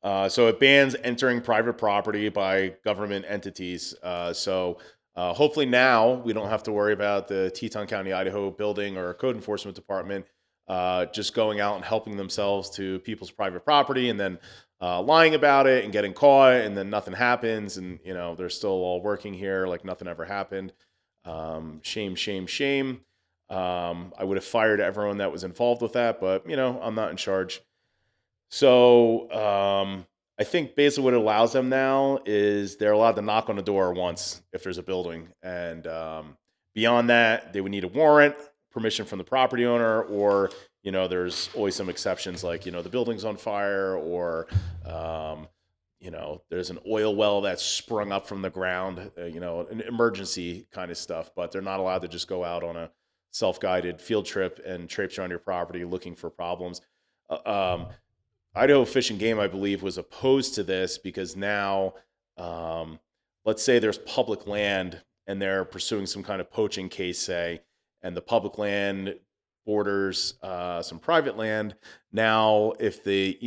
So it bans entering private property by government entities. So hopefully now we don't have to worry about the Teton County, Idaho building or code enforcement department just going out and helping themselves to people's private property, and then lying about it and getting caught, and then nothing happens, and they're still all working here like nothing ever happened. Shame, shame, shame. I would have fired everyone that was involved with that, but I'm not in charge. So I think basically what it allows them now is they're allowed to knock on the door once if there's a building, and beyond that, they would need a warrant, permission from the property owner, or there's always some exceptions, like the building's on fire, or there's an oil well that's sprung up from the ground, an emergency kind of stuff. But they're not allowed to just go out on a self-guided field trip and traipse around your property looking for problems. Idaho Fish and Game, I believe, was opposed to this because now, let's say there's public land and they're pursuing some kind of poaching case, say, and the public land borders some private land. Now, if they,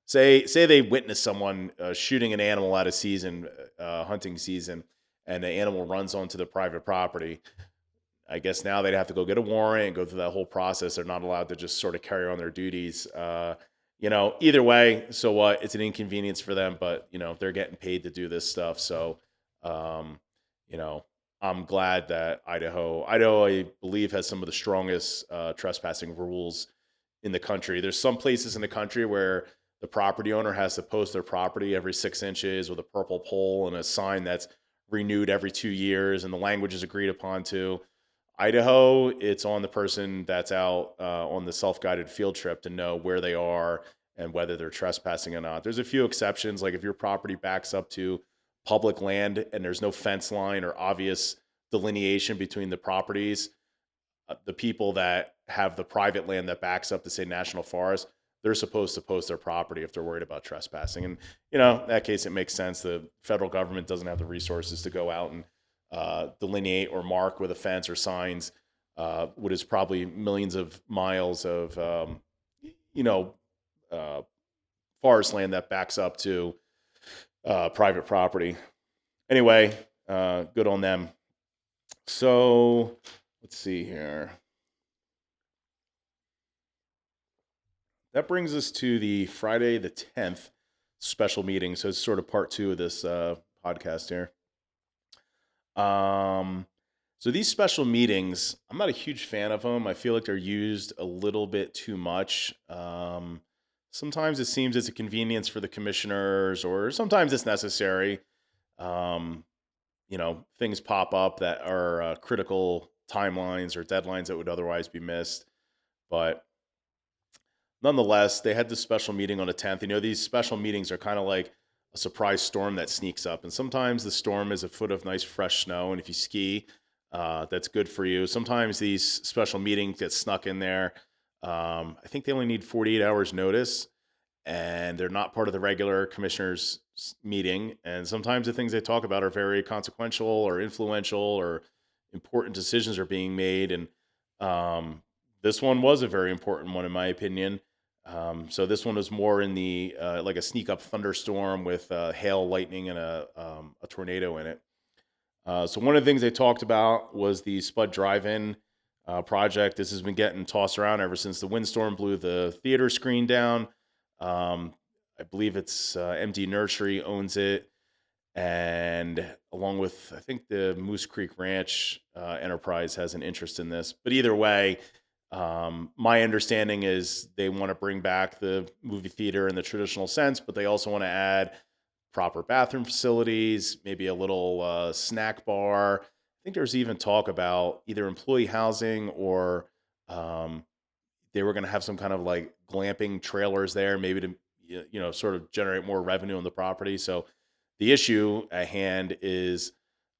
say they witness someone shooting an animal out of season, hunting season, and the animal runs onto the private property, I guess now they'd have to go get a warrant and go through that whole process. They're not allowed to just sort of carry on their duties. Either way, so what? It's an inconvenience for them, but they're getting paid to do this stuff. So, I'm glad that Idaho, I believe, has some of the strongest trespassing rules in the country. There's some places in the country where the property owner has to post their property every 6 inches with a purple pole and a sign that's renewed every 2 years, and the language is agreed upon to. Idaho, it's on the person that's out on the self-guided field trip to know where they are and whether they're trespassing or not. There's a few exceptions, like if your property backs up to public land and there's no fence line or obvious delineation between the properties, the people that have the private land that backs up to, say, national forest, they're supposed to post their property if they're worried about trespassing. And, in that case, it makes sense. The federal government doesn't have the resources to go out and delineate or mark with a fence or signs what is probably millions of miles of forest land that backs up to private property. Anyway, good on them. So let's see here. That brings us to the Friday the 10th special meeting. So it's sort of part 2 of this podcast here. So these special meetings, I'm not a huge fan of them. I feel like they're used a little bit too much. Sometimes it seems it's a convenience for the commissioners, or sometimes it's necessary. Um, Things pop up that are critical timelines or deadlines that would otherwise be missed. But nonetheless, they had this special meeting on the 10th. These special meetings are kind of like a surprise storm that sneaks up. And sometimes the storm is a foot of nice, fresh snow. And if you ski, that's good for you. Sometimes these special meetings get snuck in there. I think they only need 48 hours notice, and they're not part of the regular commissioners meeting. And sometimes the things they talk about are very consequential or influential, or important decisions are being made. And um, this one was a very important one, in my opinion. So this one was more in the like a sneak up thunderstorm with hail, lightning, and a tornado in it. So one of the things they talked about was the Spud Drive-In project. This has been getting tossed around ever since the windstorm blew the theater screen down. Um, I believe it's MD Nursery owns it, and along with, I think, the Moose Creek Ranch enterprise has an interest in this. But either way, my understanding is they want to bring back the movie theater in the traditional sense, but they also want to add proper bathroom facilities, maybe a little snack bar. I think there's even talk about either employee housing, or um, they were going to have some kind of like glamping trailers there, maybe to sort of generate more revenue on the property. So the issue at hand is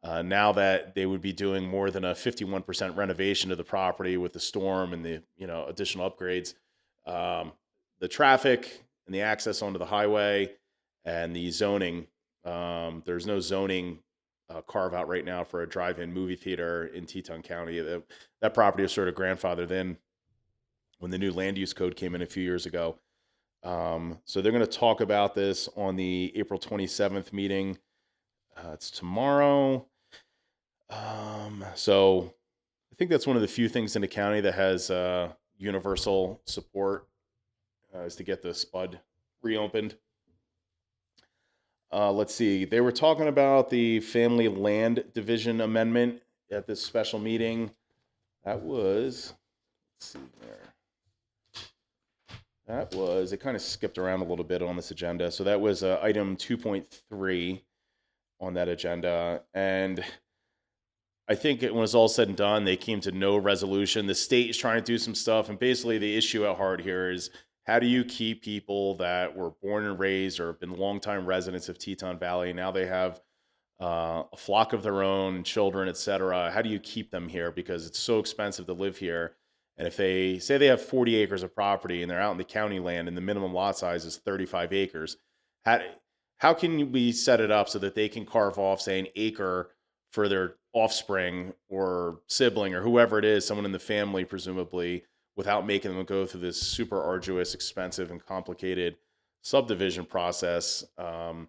now that they would be doing more than a 51% renovation of the property with the storm and the additional upgrades, um, the traffic and the access onto the highway and the zoning. There's no zoning carve out right now for a drive-in movie theater in Teton County. That property was sort of grandfathered in when the new land use code came in a few years ago. So they're going to talk about this on the April 27th meeting. It's tomorrow. So I think that's one of the few things in the county that has universal support, is to get the Spud reopened. Let's see. They were talking about the Family Land Division Amendment at this special meeting. That was, let's see here. It kind of skipped around a little bit on this agenda. So that was item 2.3 on that agenda. And I think when it's all said and done, they came to no resolution. The state is trying to do some stuff. And basically, the issue at heart here is, how do you keep people that were born and raised or have been longtime residents of Teton Valley? Now they have a flock of their own, children, et cetera. How do you keep them here? Because it's so expensive to live here. And if they say they have 40 acres of property and they're out in the county land and the minimum lot size is 35 acres, how, how can we set it up so that they can carve off, say, an acre for their offspring or sibling or whoever it is, someone in the family, presumably, without making them go through this super arduous, expensive, and complicated subdivision process, and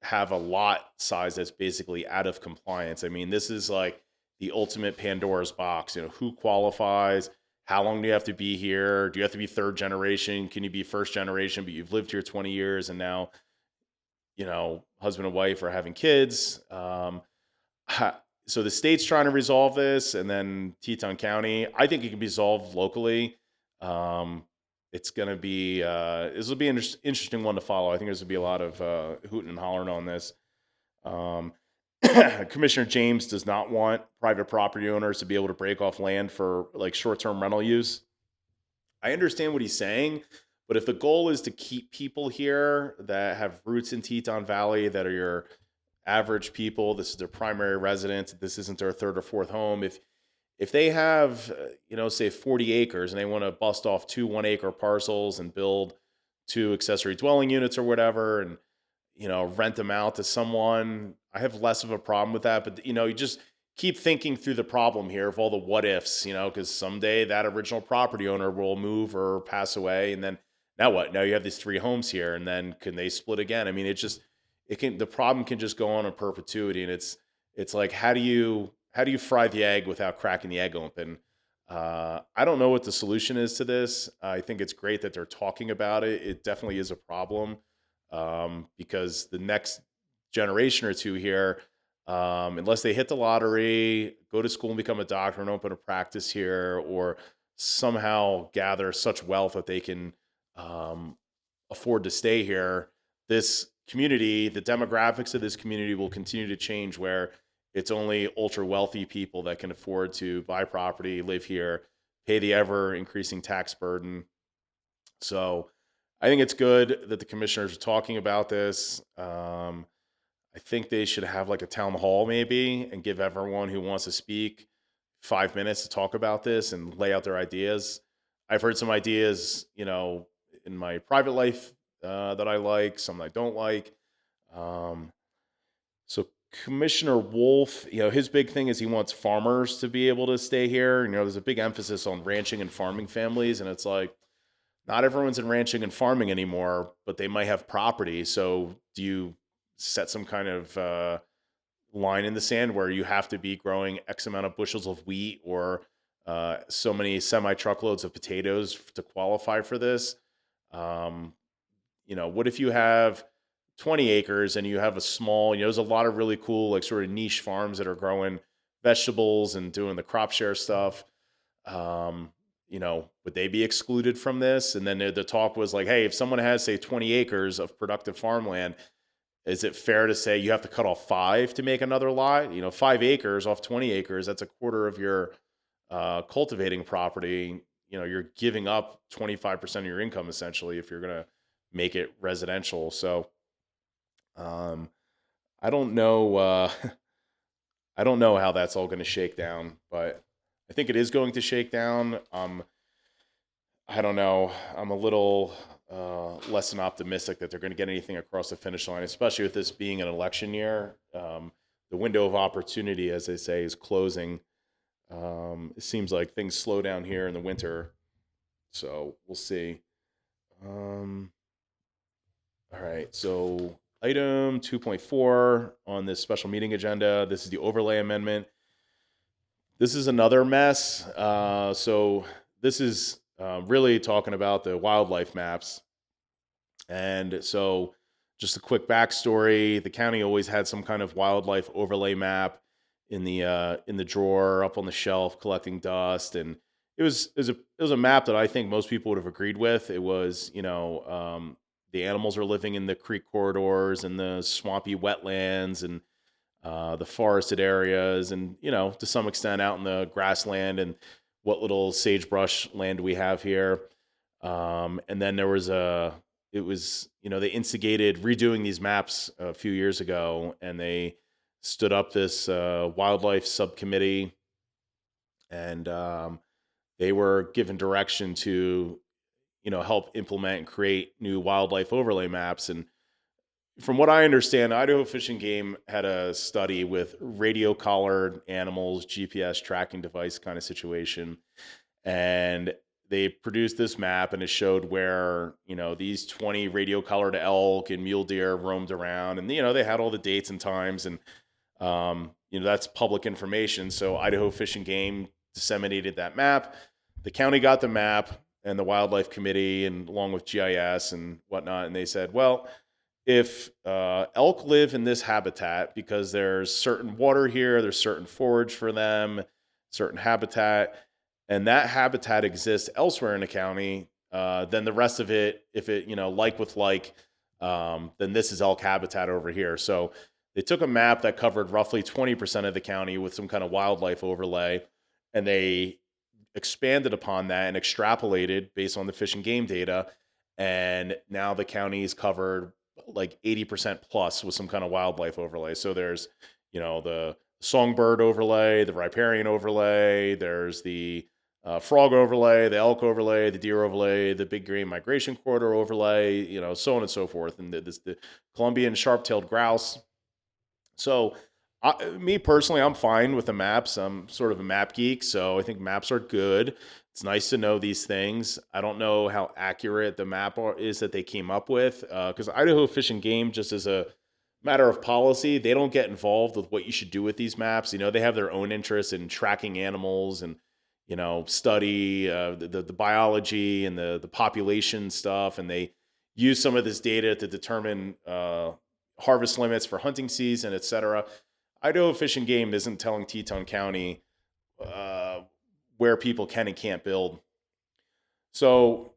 have a lot size that's basically out of compliance? I mean, this is like the ultimate Pandora's box. Who qualifies? How long do you have to be here? Do you have to be third generation? Can you be first generation, but you've lived here 20 years and now, husband and wife are having kids? So the state's trying to resolve this, and then Teton County, I think it can be solved locally. It's going to be this will be an interesting one to follow. I think there's going to be a lot of hooting and hollering on this. Commissioner James does not want private property owners to be able to break off land for like short-term rental use. I understand what he's saying, but if the goal is to keep people here that have roots in Teton Valley, that are your average people, this is their primary residence, this isn't their third or fourth home. If they have, say 40 acres and they want to bust off 2 1-acre parcels and build 2 accessory dwelling units or whatever, and rent them out to someone, I have less of a problem with that. But you just keep thinking through the problem here of all the what ifs, because someday that original property owner will move or pass away, and then now what? Now you have these 3 homes here, and then can they split again? I mean, the problem can just go on in perpetuity, and it's like, how do you fry the egg without cracking the egg open? I don't know what the solution is to this. I think it's great that they're talking about it. It definitely is a problem, because the next generation or two here, unless they hit the lottery, go to school and become a doctor and open a practice here, or somehow gather such wealth that they can um, afford to stay here, this community, the demographics of this community will continue to change where it's only ultra wealthy people that can afford to buy property, live here, pay the ever increasing tax burden. So I think it's good that the commissioners are talking about this. I think they should have like a town hall maybe and give everyone who wants to speak 5 minutes to talk about this and lay out their ideas. I've heard some ideas, in my private life that I like, some I don't like. Um, so Commissioner Wolf, his big thing is he wants farmers to be able to stay here. There's a big emphasis on ranching and farming families, and it's like not everyone's in ranching and farming anymore, but they might have property. So do you set some kind of line in the sand where you have to be growing X amount of bushels of wheat or so many semi truckloads of potatoes to qualify for this? Um, what if you have 20 acres and you have a small, there's a lot of really cool, like sort of niche farms that are growing vegetables and doing the crop share stuff. Would they be excluded from this? And then the talk was like, hey, if someone has, say, 20 acres of productive farmland, is it fair to say you have to cut off five to make another lot? 5 acres off 20 acres, that's a quarter of your cultivating property. You're giving up 25% of your income essentially if you're going to make it residential. So um, I don't know. I don't know how that's all going to shake down, but I think it is going to shake down. I don't know. I'm a little less than optimistic that they're going to get anything across the finish line, especially with this being an election year. The window of opportunity, as they say, is closing. It seems like things slow down here in the winter, so we'll see. Um, all right, so item 2.4 on this special meeting agenda. This is the overlay amendment. This is another mess. So this is really talking about the wildlife maps. And so, just a quick backstory: the county always had some kind of wildlife overlay map in the drawer up on the shelf, collecting dust, and it was a map that I think most people would have agreed with. It was the animals are living in the creek corridors and the swampy wetlands and the forested areas, and to some extent out in the grassland and what little sagebrush land we have here. And then it was, they instigated redoing these maps a few years ago, and they stood up this wildlife subcommittee, and they were given direction to, help implement and create new wildlife overlay maps. And from what I understand, Idaho Fish and Game had a study with radio collared animals, GPS tracking device kind of situation. And they produced this map, and it showed where, these 20 radio collared elk and mule deer roamed around. And, they had all the dates and times. And, that's public information. So Idaho Fish and Game disseminated that map. The county got the map and the wildlife committee, and along with GIS and whatnot. And they said, well, if elk live in this habitat because there's certain water here, there's certain forage for them, certain habitat, and that habitat exists elsewhere in the county, then the rest of it, if it, like with like, then this is elk habitat over here. So they took a map that covered roughly 20% of the county with some kind of wildlife overlay, and they expanded upon that and extrapolated based on the fish and game data. And now the county's covered like 80% plus with some kind of wildlife overlay. So there's, the songbird overlay, the riparian overlay, there's the frog overlay, the elk overlay, the deer overlay, the big game migration corridor overlay, so on and so forth. And the Columbian sharp-tailed grouse. So me personally, I'm fine with the maps. I'm sort of a map geek, so I think maps are good. It's nice to know these things. I don't know how accurate the map is that they came up with, because Idaho Fish and Game, just as a matter of policy, they don't get involved with what you should do with these maps. They have their own interests in tracking animals and study the biology and the population stuff, and they use some of this data to determine harvest limits for hunting season, et cetera. Idaho Fish and Game isn't telling Teton County where people can and can't build. So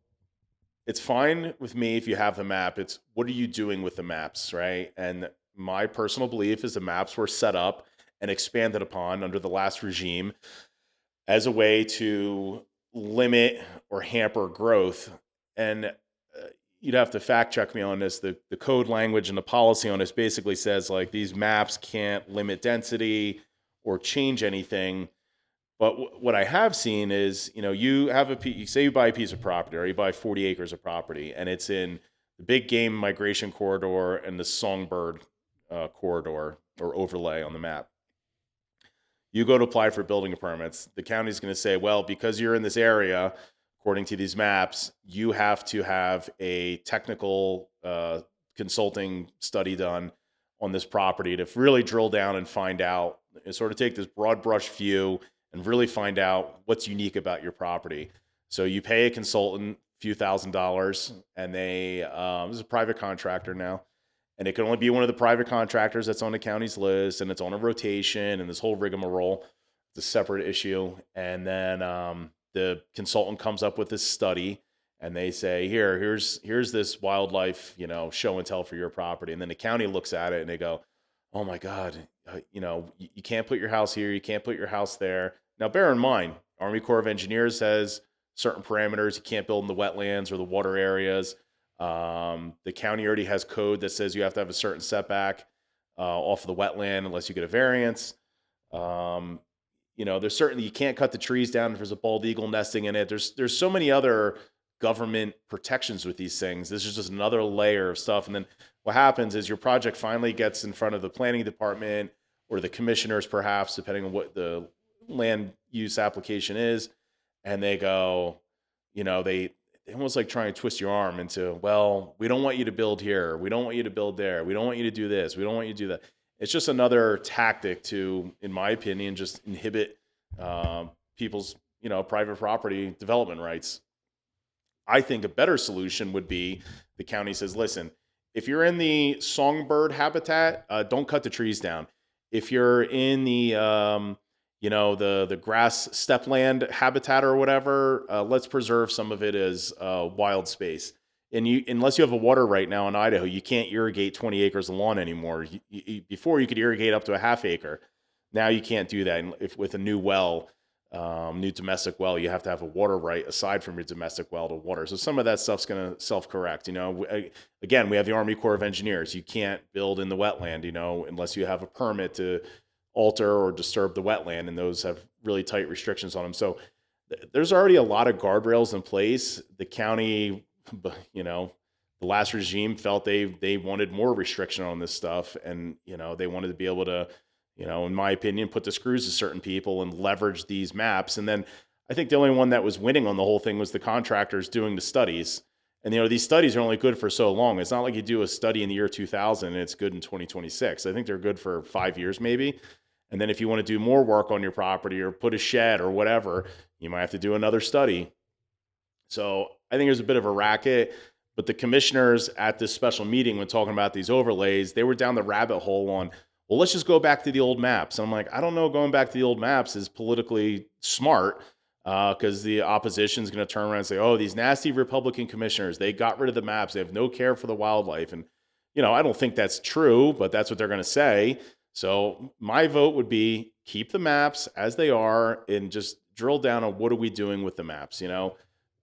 it's fine with me if you have the map. It's what are you doing with the maps, right? And my personal belief is the maps were set up and expanded upon under the last regime as a way to limit or hamper growth. And you'd have to fact check me on this. The code language and the policy on this basically says like these maps can't limit density or change anything. But what I have seen is, you have you say you buy a piece of property, or you buy 40 acres of property, and it's in the big game migration corridor and the songbird corridor or overlay on the map. You go to apply for building permits. The county's going to say, well, because you're in this area, according to these maps, you have to have a technical consulting study done on this property to really drill down and find out, and sort of take this broad brush view and really find out what's unique about your property. So you pay a consultant a few $1,000s, and they this is a private contractor now, and it can only be one of the private contractors that's on the county's list, and it's on a rotation, and this whole rigmarole. It's a separate issue, and then the consultant comes up with this study, and they say, here's this wildlife, show and tell for your property, and then the county looks at it and they go, oh my God, you can't put your house here, you can't put your house there. Now, bear in mind, Army Corps of Engineers has certain parameters. You can't build in the wetlands or the water areas. The county already has code that says you have to have a certain setback off of the wetland unless you get a variance. There's certainly, you can't cut the trees down if there's a bald eagle nesting in it. There's so many other government protections with these things. This is just another layer of stuff. And then what happens is your project finally gets in front of the planning department or the commissioners, perhaps, depending on what the land use application is. And they go, they almost like trying to twist your arm into, well, we don't want you to build here. We don't want you to build there. We don't want you to do this. We don't want you to do that. It's just another tactic to, in my opinion, just inhibit people's, private property development rights. I think a better solution would be the county says, listen, if you're in the songbird habitat, don't cut the trees down. If you're in the, the grass stepland habitat or whatever, let's preserve some of it as wild space. And unless you have a water right now in Idaho, you can't irrigate 20 acres of lawn anymore. Before you could irrigate up to a half acre. Now you can't do that. And if with a new well, new domestic well, you have to have a water right aside from your domestic well to water. So some of that stuff's going to self-correct. Again, we have the Army Corps of Engineers. You can't build in the wetland, unless you have a permit to alter or disturb the wetland, and those have really tight restrictions on them. So there's already a lot of guardrails in place. The county, the last regime felt they wanted more restriction on this stuff, and they wanted to be able to, in my opinion, put the screws to certain people and leverage these maps. And then I think the only one that was winning on the whole thing was the contractors doing the studies. And these studies are only good for so long. It's not like you do a study in the year 2000 and it's good in 2026. I think they're good for 5 years maybe. And then if you want to do more work on your property or put a shed or whatever, you might have to do another study. So I think there's a bit of a racket, but the commissioners at this special meeting, when talking about these overlays, they were down the rabbit hole on, well, let's just go back to the old maps. And I'm like, I don't know, going back to the old maps is politically smart, because the opposition is going to turn around and say, oh, these nasty Republican commissioners, they got rid of the maps. They have no care for the wildlife. And, I don't think that's true, but that's what they're going to say. So my vote would be keep the maps as they are and just drill down on what are we doing with the maps.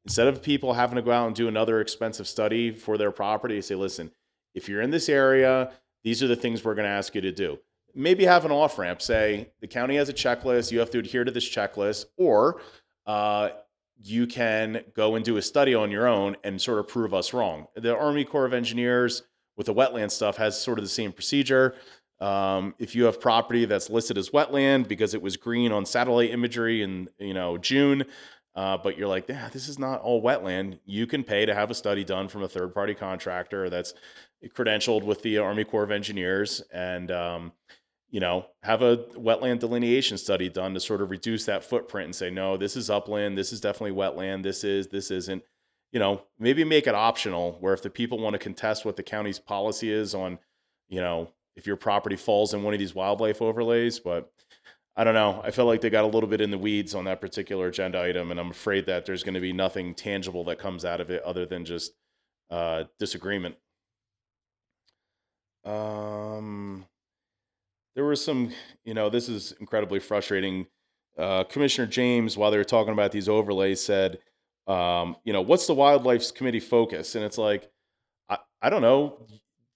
Instead of people having to go out and do another expensive study for their property, say, listen, if you're in this area, these are the things we're going to ask you to do. Maybe have an off-ramp. Say the county has a checklist. You have to adhere to this checklist, or you can go and do a study on your own and sort of prove us wrong. The Army Corps of Engineers with the wetland stuff has sort of the same procedure. If you have property that's listed as wetland because it was green on satellite imagery in June, but you're like, yeah, this is not all wetland, you can pay to have a study done from a third-party contractor that's credentialed with the Army Corps of Engineers, and have a wetland delineation study done to sort of reduce that footprint and say, no, this is upland, this is definitely wetland, this isn't. Maybe make it optional, where if the people want to contest what the county's policy is on, if your property falls in one of these wildlife overlays. But I don't know. I feel like they got a little bit in the weeds on that particular agenda item, and I'm afraid that there's going to be nothing tangible that comes out of it other than just disagreement. Um, there was some, this is incredibly frustrating. Commissioner James, while they were talking about these overlays, said, what's the wildlife committee focus? And it's like, I don't know.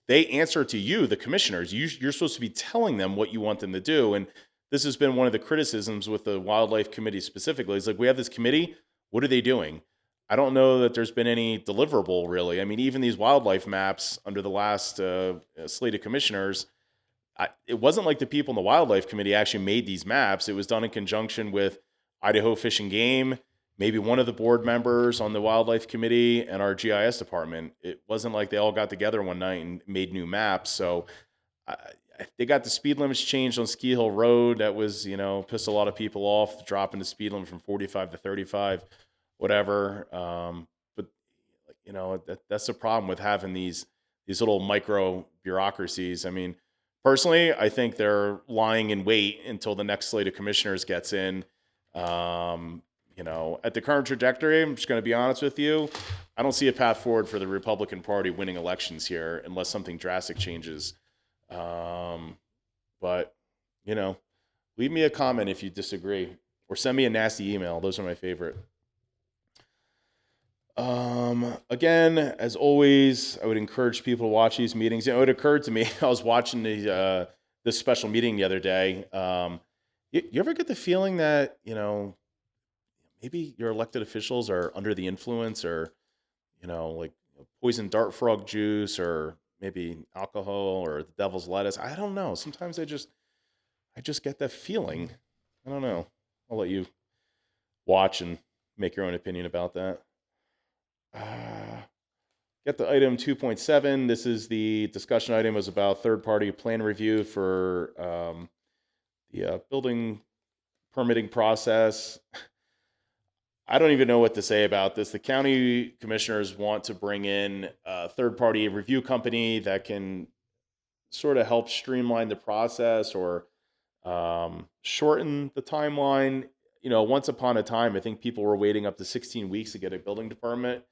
They answer to you, the commissioners. You're supposed to be telling them what you want them to do. And this has been one of the criticisms with the wildlife committee specifically. It's like, we have this committee. What are they doing? I don't know that there's been any deliverable really. I mean, even these wildlife maps under the last slate of commissioners, it wasn't like the people in the wildlife committee actually made these maps. It was done in conjunction with Idaho Fish and Game, maybe one of the board members on the wildlife committee, and our GIS department. It wasn't like they all got together one night and made new maps. So I, they got the speed limits changed on Ski Hill Road. That was, pissed a lot of people off, dropping the speed limit from 45 to 35, whatever. But that's the problem with having these little micro bureaucracies. I mean, personally, I think they're lying in wait until the next slate of commissioners gets in. At the current trajectory, I'm just going to be honest with you. I don't see a path forward for the Republican Party winning elections here unless something drastic changes. But, leave me a comment if you disagree or send me a nasty email. Those are my favorite. Again, as always, I would encourage people to watch these meetings. It occurred to me, I was watching this special meeting the other day. You ever get the feeling that, maybe your elected officials are under the influence or, like poison dart frog juice or maybe alcohol or the devil's lettuce? I don't know. Sometimes I just get that feeling. I don't know. I'll let you watch and make your own opinion about that. Get the item 2.7. This is the discussion item. It was about third-party plan review for the building permitting process. I don't even know what to say about this. The county commissioners want to bring in a third-party review company that can sort of help streamline the process or shorten the timeline. Once upon a time, I think people were waiting up to 16 weeks to get a building permit.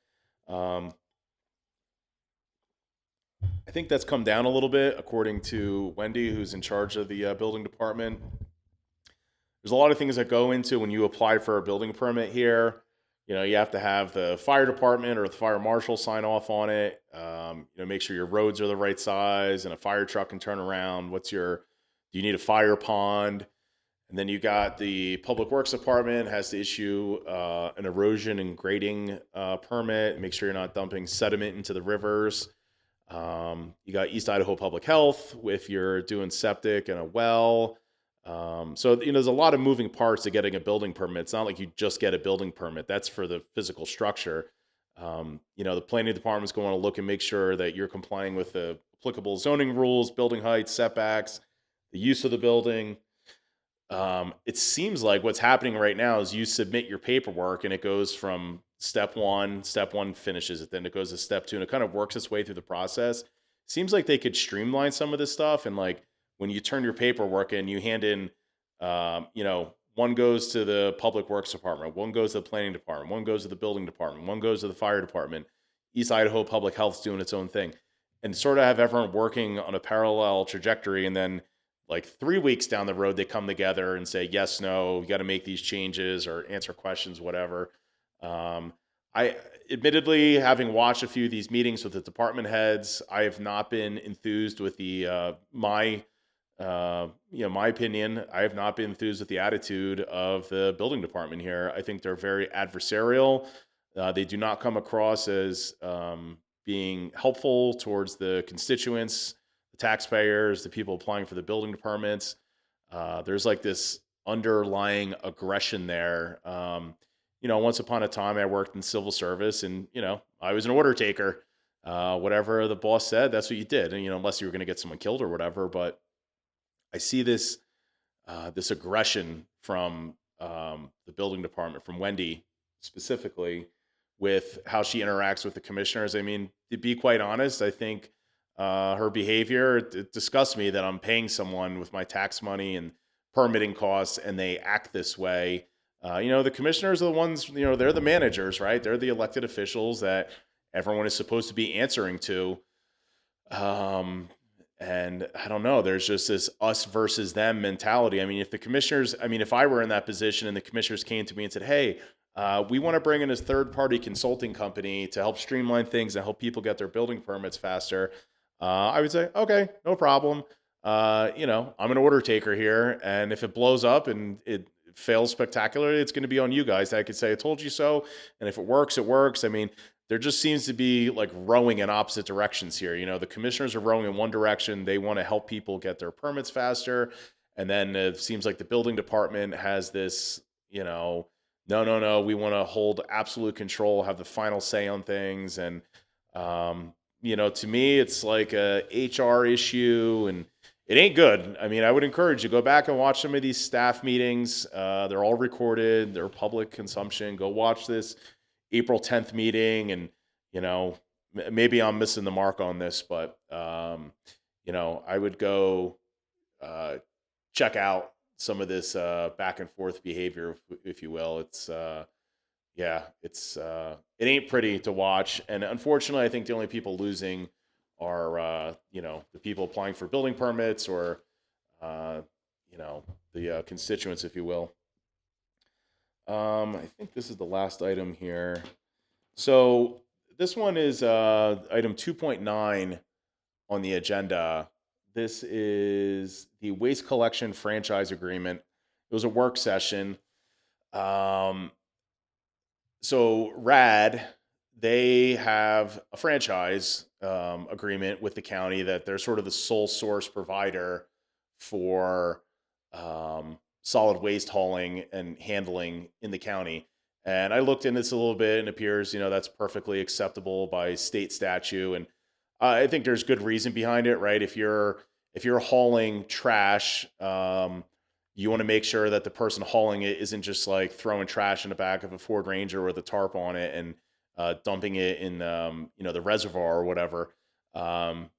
I think that's come down a little bit, according to Wendy, who's in charge of the building department. There's a lot of things that go into when you apply for a building permit here. You have to have the fire department or the fire marshal sign off on it. Make sure your roads are the right size and a fire truck can turn around. Do you need a fire pond? And then you got the public works department has to issue an erosion and grading permit. Make sure you're not dumping sediment into the rivers. You got East Idaho Public Health if you're doing septic and a well. So there's a lot of moving parts to getting a building permit. It's not like you just get a building permit. That's for the physical structure. The planning department's going to look and make sure that you're complying with the applicable zoning rules, building heights, setbacks, the use of the building. It seems like what's happening right now is you submit your paperwork and it goes from step one finishes it, then it goes to step two, and it kind of works its way through the process. Seems like they could streamline some of this stuff, and like when you turn your paperwork in, you hand in, one goes to the public works department, one goes to the planning department, one goes to the building department, one goes to the fire department. East Idaho Public Health's doing its own thing, and sort of have everyone working on a parallel trajectory, and then like 3 weeks down the road, they come together and say, yes, no, you got to make these changes or answer questions, whatever. I admittedly, having watched a few of these meetings with the department heads, I have not been enthused with my opinion. I have not been enthused with the attitude of the building department here. I think they're very adversarial. They do not come across as being helpful towards the constituents, the taxpayers, the people applying for the building permits. There's like this underlying aggression there. Once upon a time, I worked in civil service, and I was an order taker. Whatever the boss said, that's what you did, and unless you were going to get someone killed or whatever. But I see this aggression from the building department, from Wendy specifically, with how she interacts with the commissioners. I mean, to be quite honest, I think her behavior, it disgusts me that I'm paying someone with my tax money and permitting costs and they act this way, the commissioners are the ones, they're the managers, right? They're the elected officials that everyone is supposed to be answering to. Um, and I don't know, there's just this us versus them mentality. I mean, if I were in that position and the commissioners came to me and said, hey, we want to bring in this third party consulting company to help streamline things and help people get their building permits faster, I would say, okay, no problem. I'm an order taker here. And if it blows up and it fails spectacularly, it's going to be on you guys. I could say, I told you so. And if it works, it works. I mean, there just seems to be like rowing in opposite directions here. The commissioners are rowing in one direction. They want to help people get their permits faster. And then it seems like the building department has this, no, no, no, we want to hold absolute control, have the final say on things. And, to me, it's like a HR issue and it ain't good. I mean, I would encourage you, go back and watch some of these staff meetings. They're all recorded. They're public consumption. Go watch this April 10th meeting, and maybe I'm missing the mark on this, but I would go check out some of this back and forth behavior, if you will. It ain't pretty to watch, and unfortunately, I think the only people losing are the people applying for building permits or the constituents, if you will. I think this is the last item here. So this one is item 2.9 on the agenda. This is the waste collection franchise agreement. It was a work session. So RAD, they have a franchise agreement with the county that they're sort of the sole source provider for solid waste hauling and handling in the county. And I looked into this a little bit, and it appears, that's perfectly acceptable by state statute. And I think there's good reason behind it, right? If you're hauling trash, you want to make sure that the person hauling it isn't just like throwing trash in the back of a Ford Ranger with a tarp on it and dumping it in, the reservoir or whatever.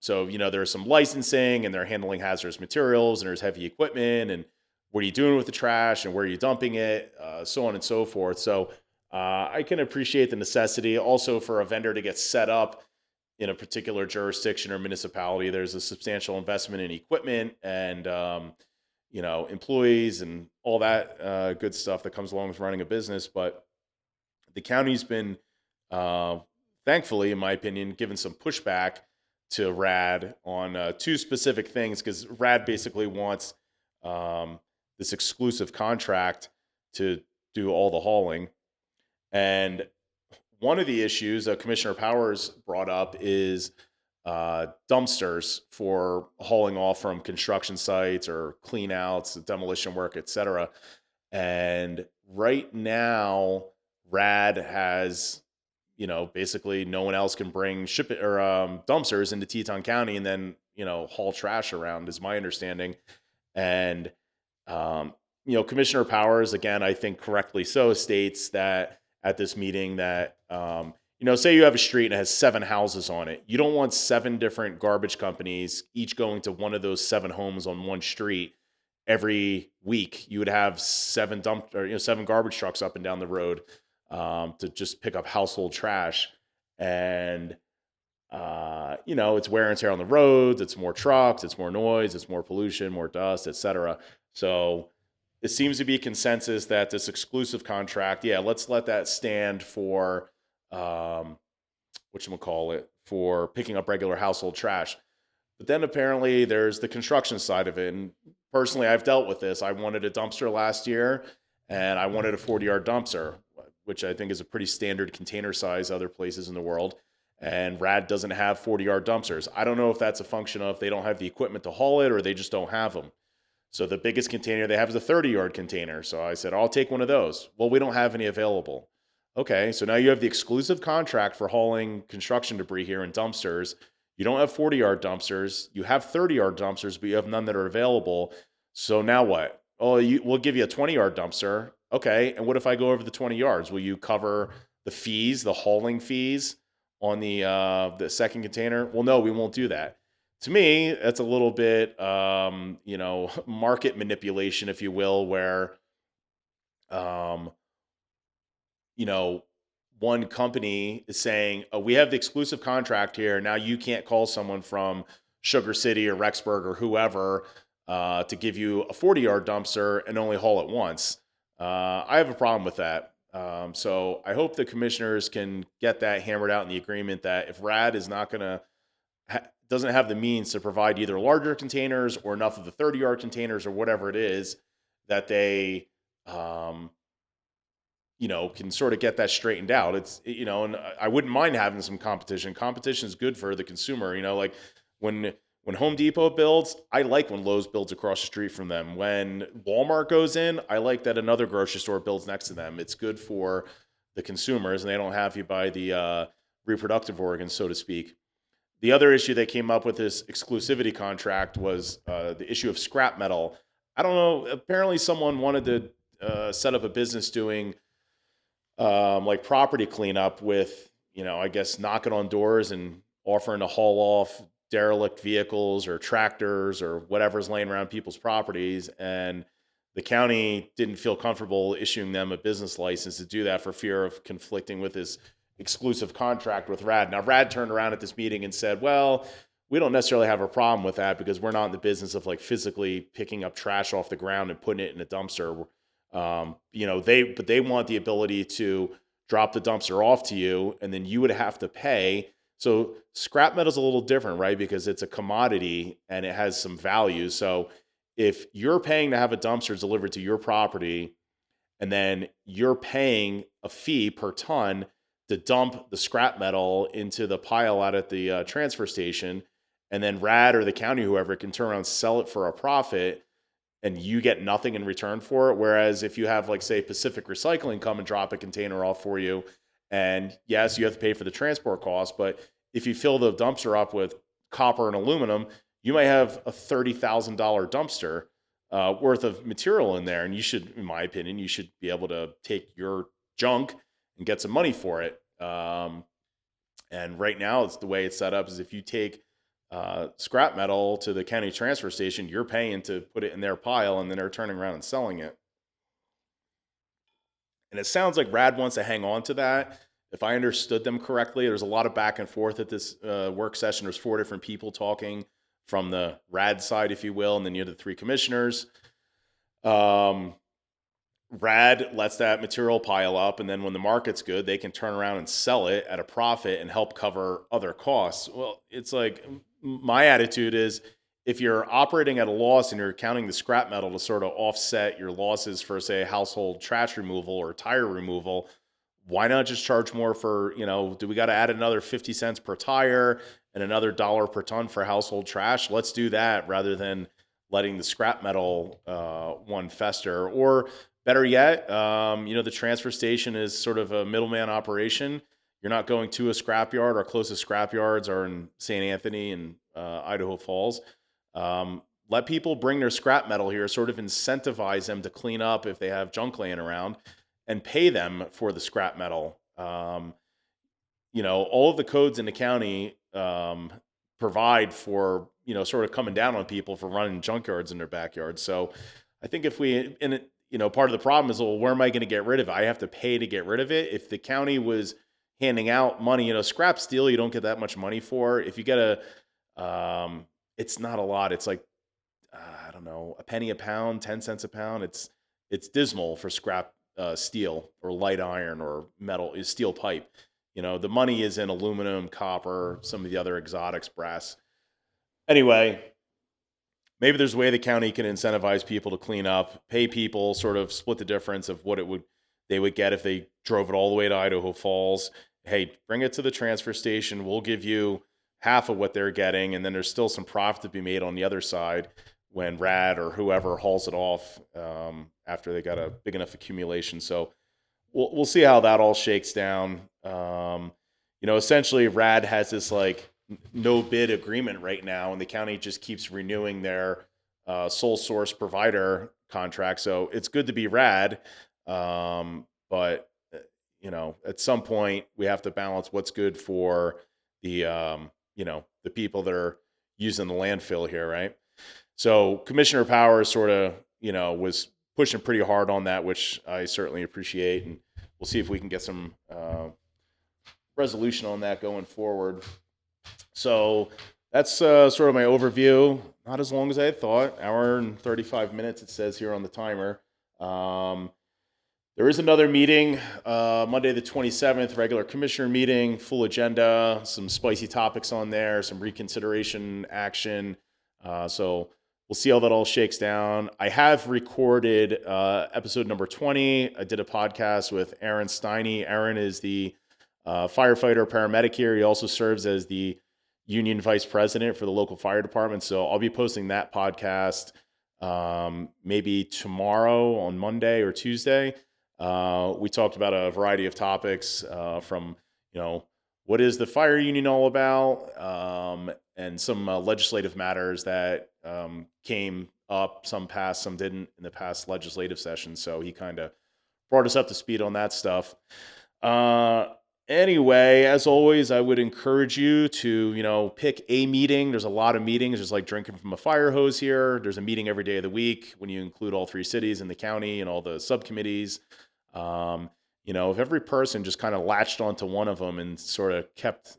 So there's some licensing, and they're handling hazardous materials, and there's heavy equipment, and what are you doing with the trash and where are you dumping it, so on and so forth. So I can appreciate the necessity also for a vendor to get set up in a particular jurisdiction or municipality. There's a substantial investment in equipment and, employees and all that good stuff that comes along with running a business. But the county's been, thankfully, in my opinion, given some pushback to RAD on two specific things, because RAD basically wants this exclusive contract to do all the hauling. And one of the issues Commissioner Powers brought up is dumpsters for hauling off from construction sites or clean outs, demolition work, etc. And right now, RAD has, basically no one else can bring dumpsters into Teton County and then, haul trash around, is my understanding. And Commissioner Powers, again, I think correctly so, states that at this meeting that, say you have a street and it has 7 houses on it. You don't want 7 different garbage companies, each going to one of those 7 homes on one street every week. You would have 7 garbage trucks up and down the road to just pick up household trash. And, it's wear and tear on the roads. It's more trucks, it's more noise, it's more pollution, more dust, etc. So it seems to be consensus that this exclusive contract, let's let that stand for, for picking up regular household trash. But then apparently there's the construction side of it. And personally, I've dealt with this. I wanted a dumpster last year, and I wanted a 40-yard dumpster, which I think is a pretty standard container size other places in the world. And RAD doesn't have 40-yard dumpsters. I don't know if that's a function of they don't have the equipment to haul it or they just don't have them. So the biggest container they have is a 30-yard container. So I said, I'll take one of those. Well, we don't have any available. Okay, so now you have the exclusive contract for hauling construction debris here in dumpsters. You don't have 40-yard dumpsters. You have 30-yard dumpsters, but you have none that are available. So now what? Oh, we'll give you a 20-yard dumpster. Okay, and what if I go over the 20 yards? Will you cover the fees, the hauling fees on the second container? Well, no, we won't do that. To me, that's a little bit, market manipulation, if you will, where, um, you know, one company is saying, oh, we have the exclusive contract here. Now you can't call someone from Sugar City or Rexburg or whoever to give you a 40-yard dumpster and only haul it once. I have a problem with that. So I hope the commissioners can get that hammered out in the agreement that if RAD is not going to doesn't have the means to provide either larger containers or enough of the 30-yard containers or whatever it is, that they um, can sort of get that straightened out. And I wouldn't mind having some competition. Competition is good for the consumer. Like when when Home Depot builds, I like when Lowe's builds across the street from them. When Walmart goes in, I like that another grocery store builds next to them. It's good for the consumers, and they don't have you by the reproductive organs, so to speak. The other issue they came up with this exclusivity contract was the issue of scrap metal. I don't know. Apparently, someone wanted to set up a business doing like property cleanup with, I guess knocking on doors and offering to haul off derelict vehicles or tractors or whatever's laying around people's properties. And the county didn't feel comfortable issuing them a business license to do that for fear of conflicting with this exclusive contract with RAD. Now, RAD turned around at this meeting and said, well, we don't necessarily have a problem with that because we're not in the business of like physically picking up trash off the ground and putting it in a dumpster. They want the ability to drop the dumpster off to you, and then you would have to pay. So scrap metal is a little different, right? Because it's a commodity and it has some value. So if you're paying to have a dumpster delivered to your property, and then you're paying a fee per ton to dump the scrap metal into the pile out at the transfer station, and then RAD or the county, whoever, can turn around and sell it for a profit, and you get nothing in return for it. Whereas if you have, like, say, Pacific Recycling come and drop a container off for you, and yes, you have to pay for the transport cost, but if you fill the dumpster up with copper and aluminum, you might have a $30,000 dumpster worth of material in there. And you should, in my opinion, you should be able to take your junk and get some money for it. And right now, it's the way it's set up is if you take scrap metal to the county transfer station, you're paying to put it in their pile, and then they're turning around and selling it. And it sounds like Rad wants to hang on to that. If I understood them correctly, there's a lot of back and forth at this work session. There's 4 different people talking from the Rad side, if you will, and then you have the 3 commissioners. Um, Rad lets that material pile up, and then when the market's good, they can turn around and sell it at a profit and help cover other costs. Well, it's like my attitude is if you're operating at a loss and you're counting the scrap metal to sort of offset your losses for, say, household trash removal or tire removal, why not just charge more for, do we got to add another 50 cents per tire and another dollar per ton for household trash? Let's do that rather than letting the scrap metal one fester. Or better yet, the transfer station is sort of a middleman operation. You're not going to a scrapyard. Our closest scrapyards are in St. Anthony and Idaho Falls. Let people bring their scrap metal here, sort of incentivize them to clean up if they have junk laying around, and pay them for the scrap metal. All of the codes in the county provide for, sort of coming down on people for running junkyards in their backyard. So I think if we, and it, part of the problem is, well, where am I going to get rid of it? I have to pay to get rid of it. If the county was handing out money, scrap steel, you don't get that much money for. If you get it's not a lot. It's like, I don't know, a penny a pound, 10 cents a pound. It's dismal for scrap steel or light iron or metal is steel pipe. The money is in aluminum, copper, some of the other exotics, brass. Anyway, maybe there's a way the county can incentivize people to clean up, pay people, sort of split the difference of what they would get if they drove it all the way to Idaho Falls. Hey, bring it to the transfer station. We'll give you half of what they're getting, and then there's still some profit to be made on the other side when Rad or whoever hauls it off after they got a big enough accumulation. So we'll see how that all shakes down. Essentially, Rad has this like no bid agreement right now, and the county just keeps renewing their sole source provider contract. So it's good to be Rad, but at some point we have to balance what's good for the the people that are used in the landfill here, right? So Commissioner Powers sort of, was pushing pretty hard on that, which I certainly appreciate, and we'll see if we can get some resolution on that going forward. So that's sort of my overview. Not as long as I had thought. Hour and 35 minutes, it says here on the timer. There is another meeting, Monday the 27th, regular commissioner meeting, full agenda, some spicy topics on there, some reconsideration action. So we'll see how that all shakes down. I have recorded episode number 20. I did a podcast with Aaron Steiny. Aaron is the firefighter paramedic here. He also serves as the union vice president for the local fire department. So I'll be posting that podcast maybe tomorrow on Monday or Tuesday. We talked about a variety of topics from, what is the fire union all about, and some legislative matters that came up, some passed, some didn't in the past legislative session. So he kind of brought us up to speed on that stuff. Anyway, as always, I would encourage you to, pick a meeting. There's a lot of meetings, just like drinking from a fire hose here. There's a meeting every day of the week when you include all 3 cities in the county and all the subcommittees. If every person just kind of latched onto one of them and sort of kept,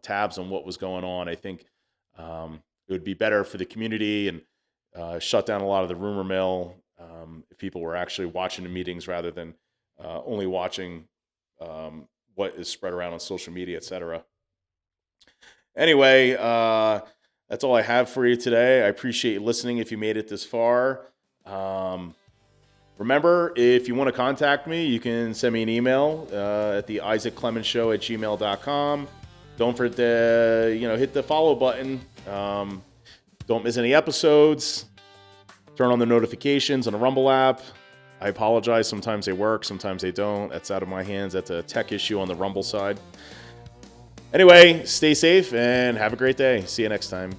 tabs on what was going on, I think it would be better for the community and shut down a lot of the rumor mill if people were actually watching the meetings rather than only watching what is spread around on social media, etc. Anyway, that's all I have for you today. I appreciate you listening if you made it this far. Remember, if you want to contact me, you can send me an email at the Isak Clemens Show at gmail.com. Don't forget to, hit the follow button. Don't miss any episodes. Turn on the notifications on the Rumble app. I apologize. Sometimes they work, sometimes they don't. That's out of my hands. That's a tech issue on the Rumble side. Anyway, stay safe and have a great day. See you next time.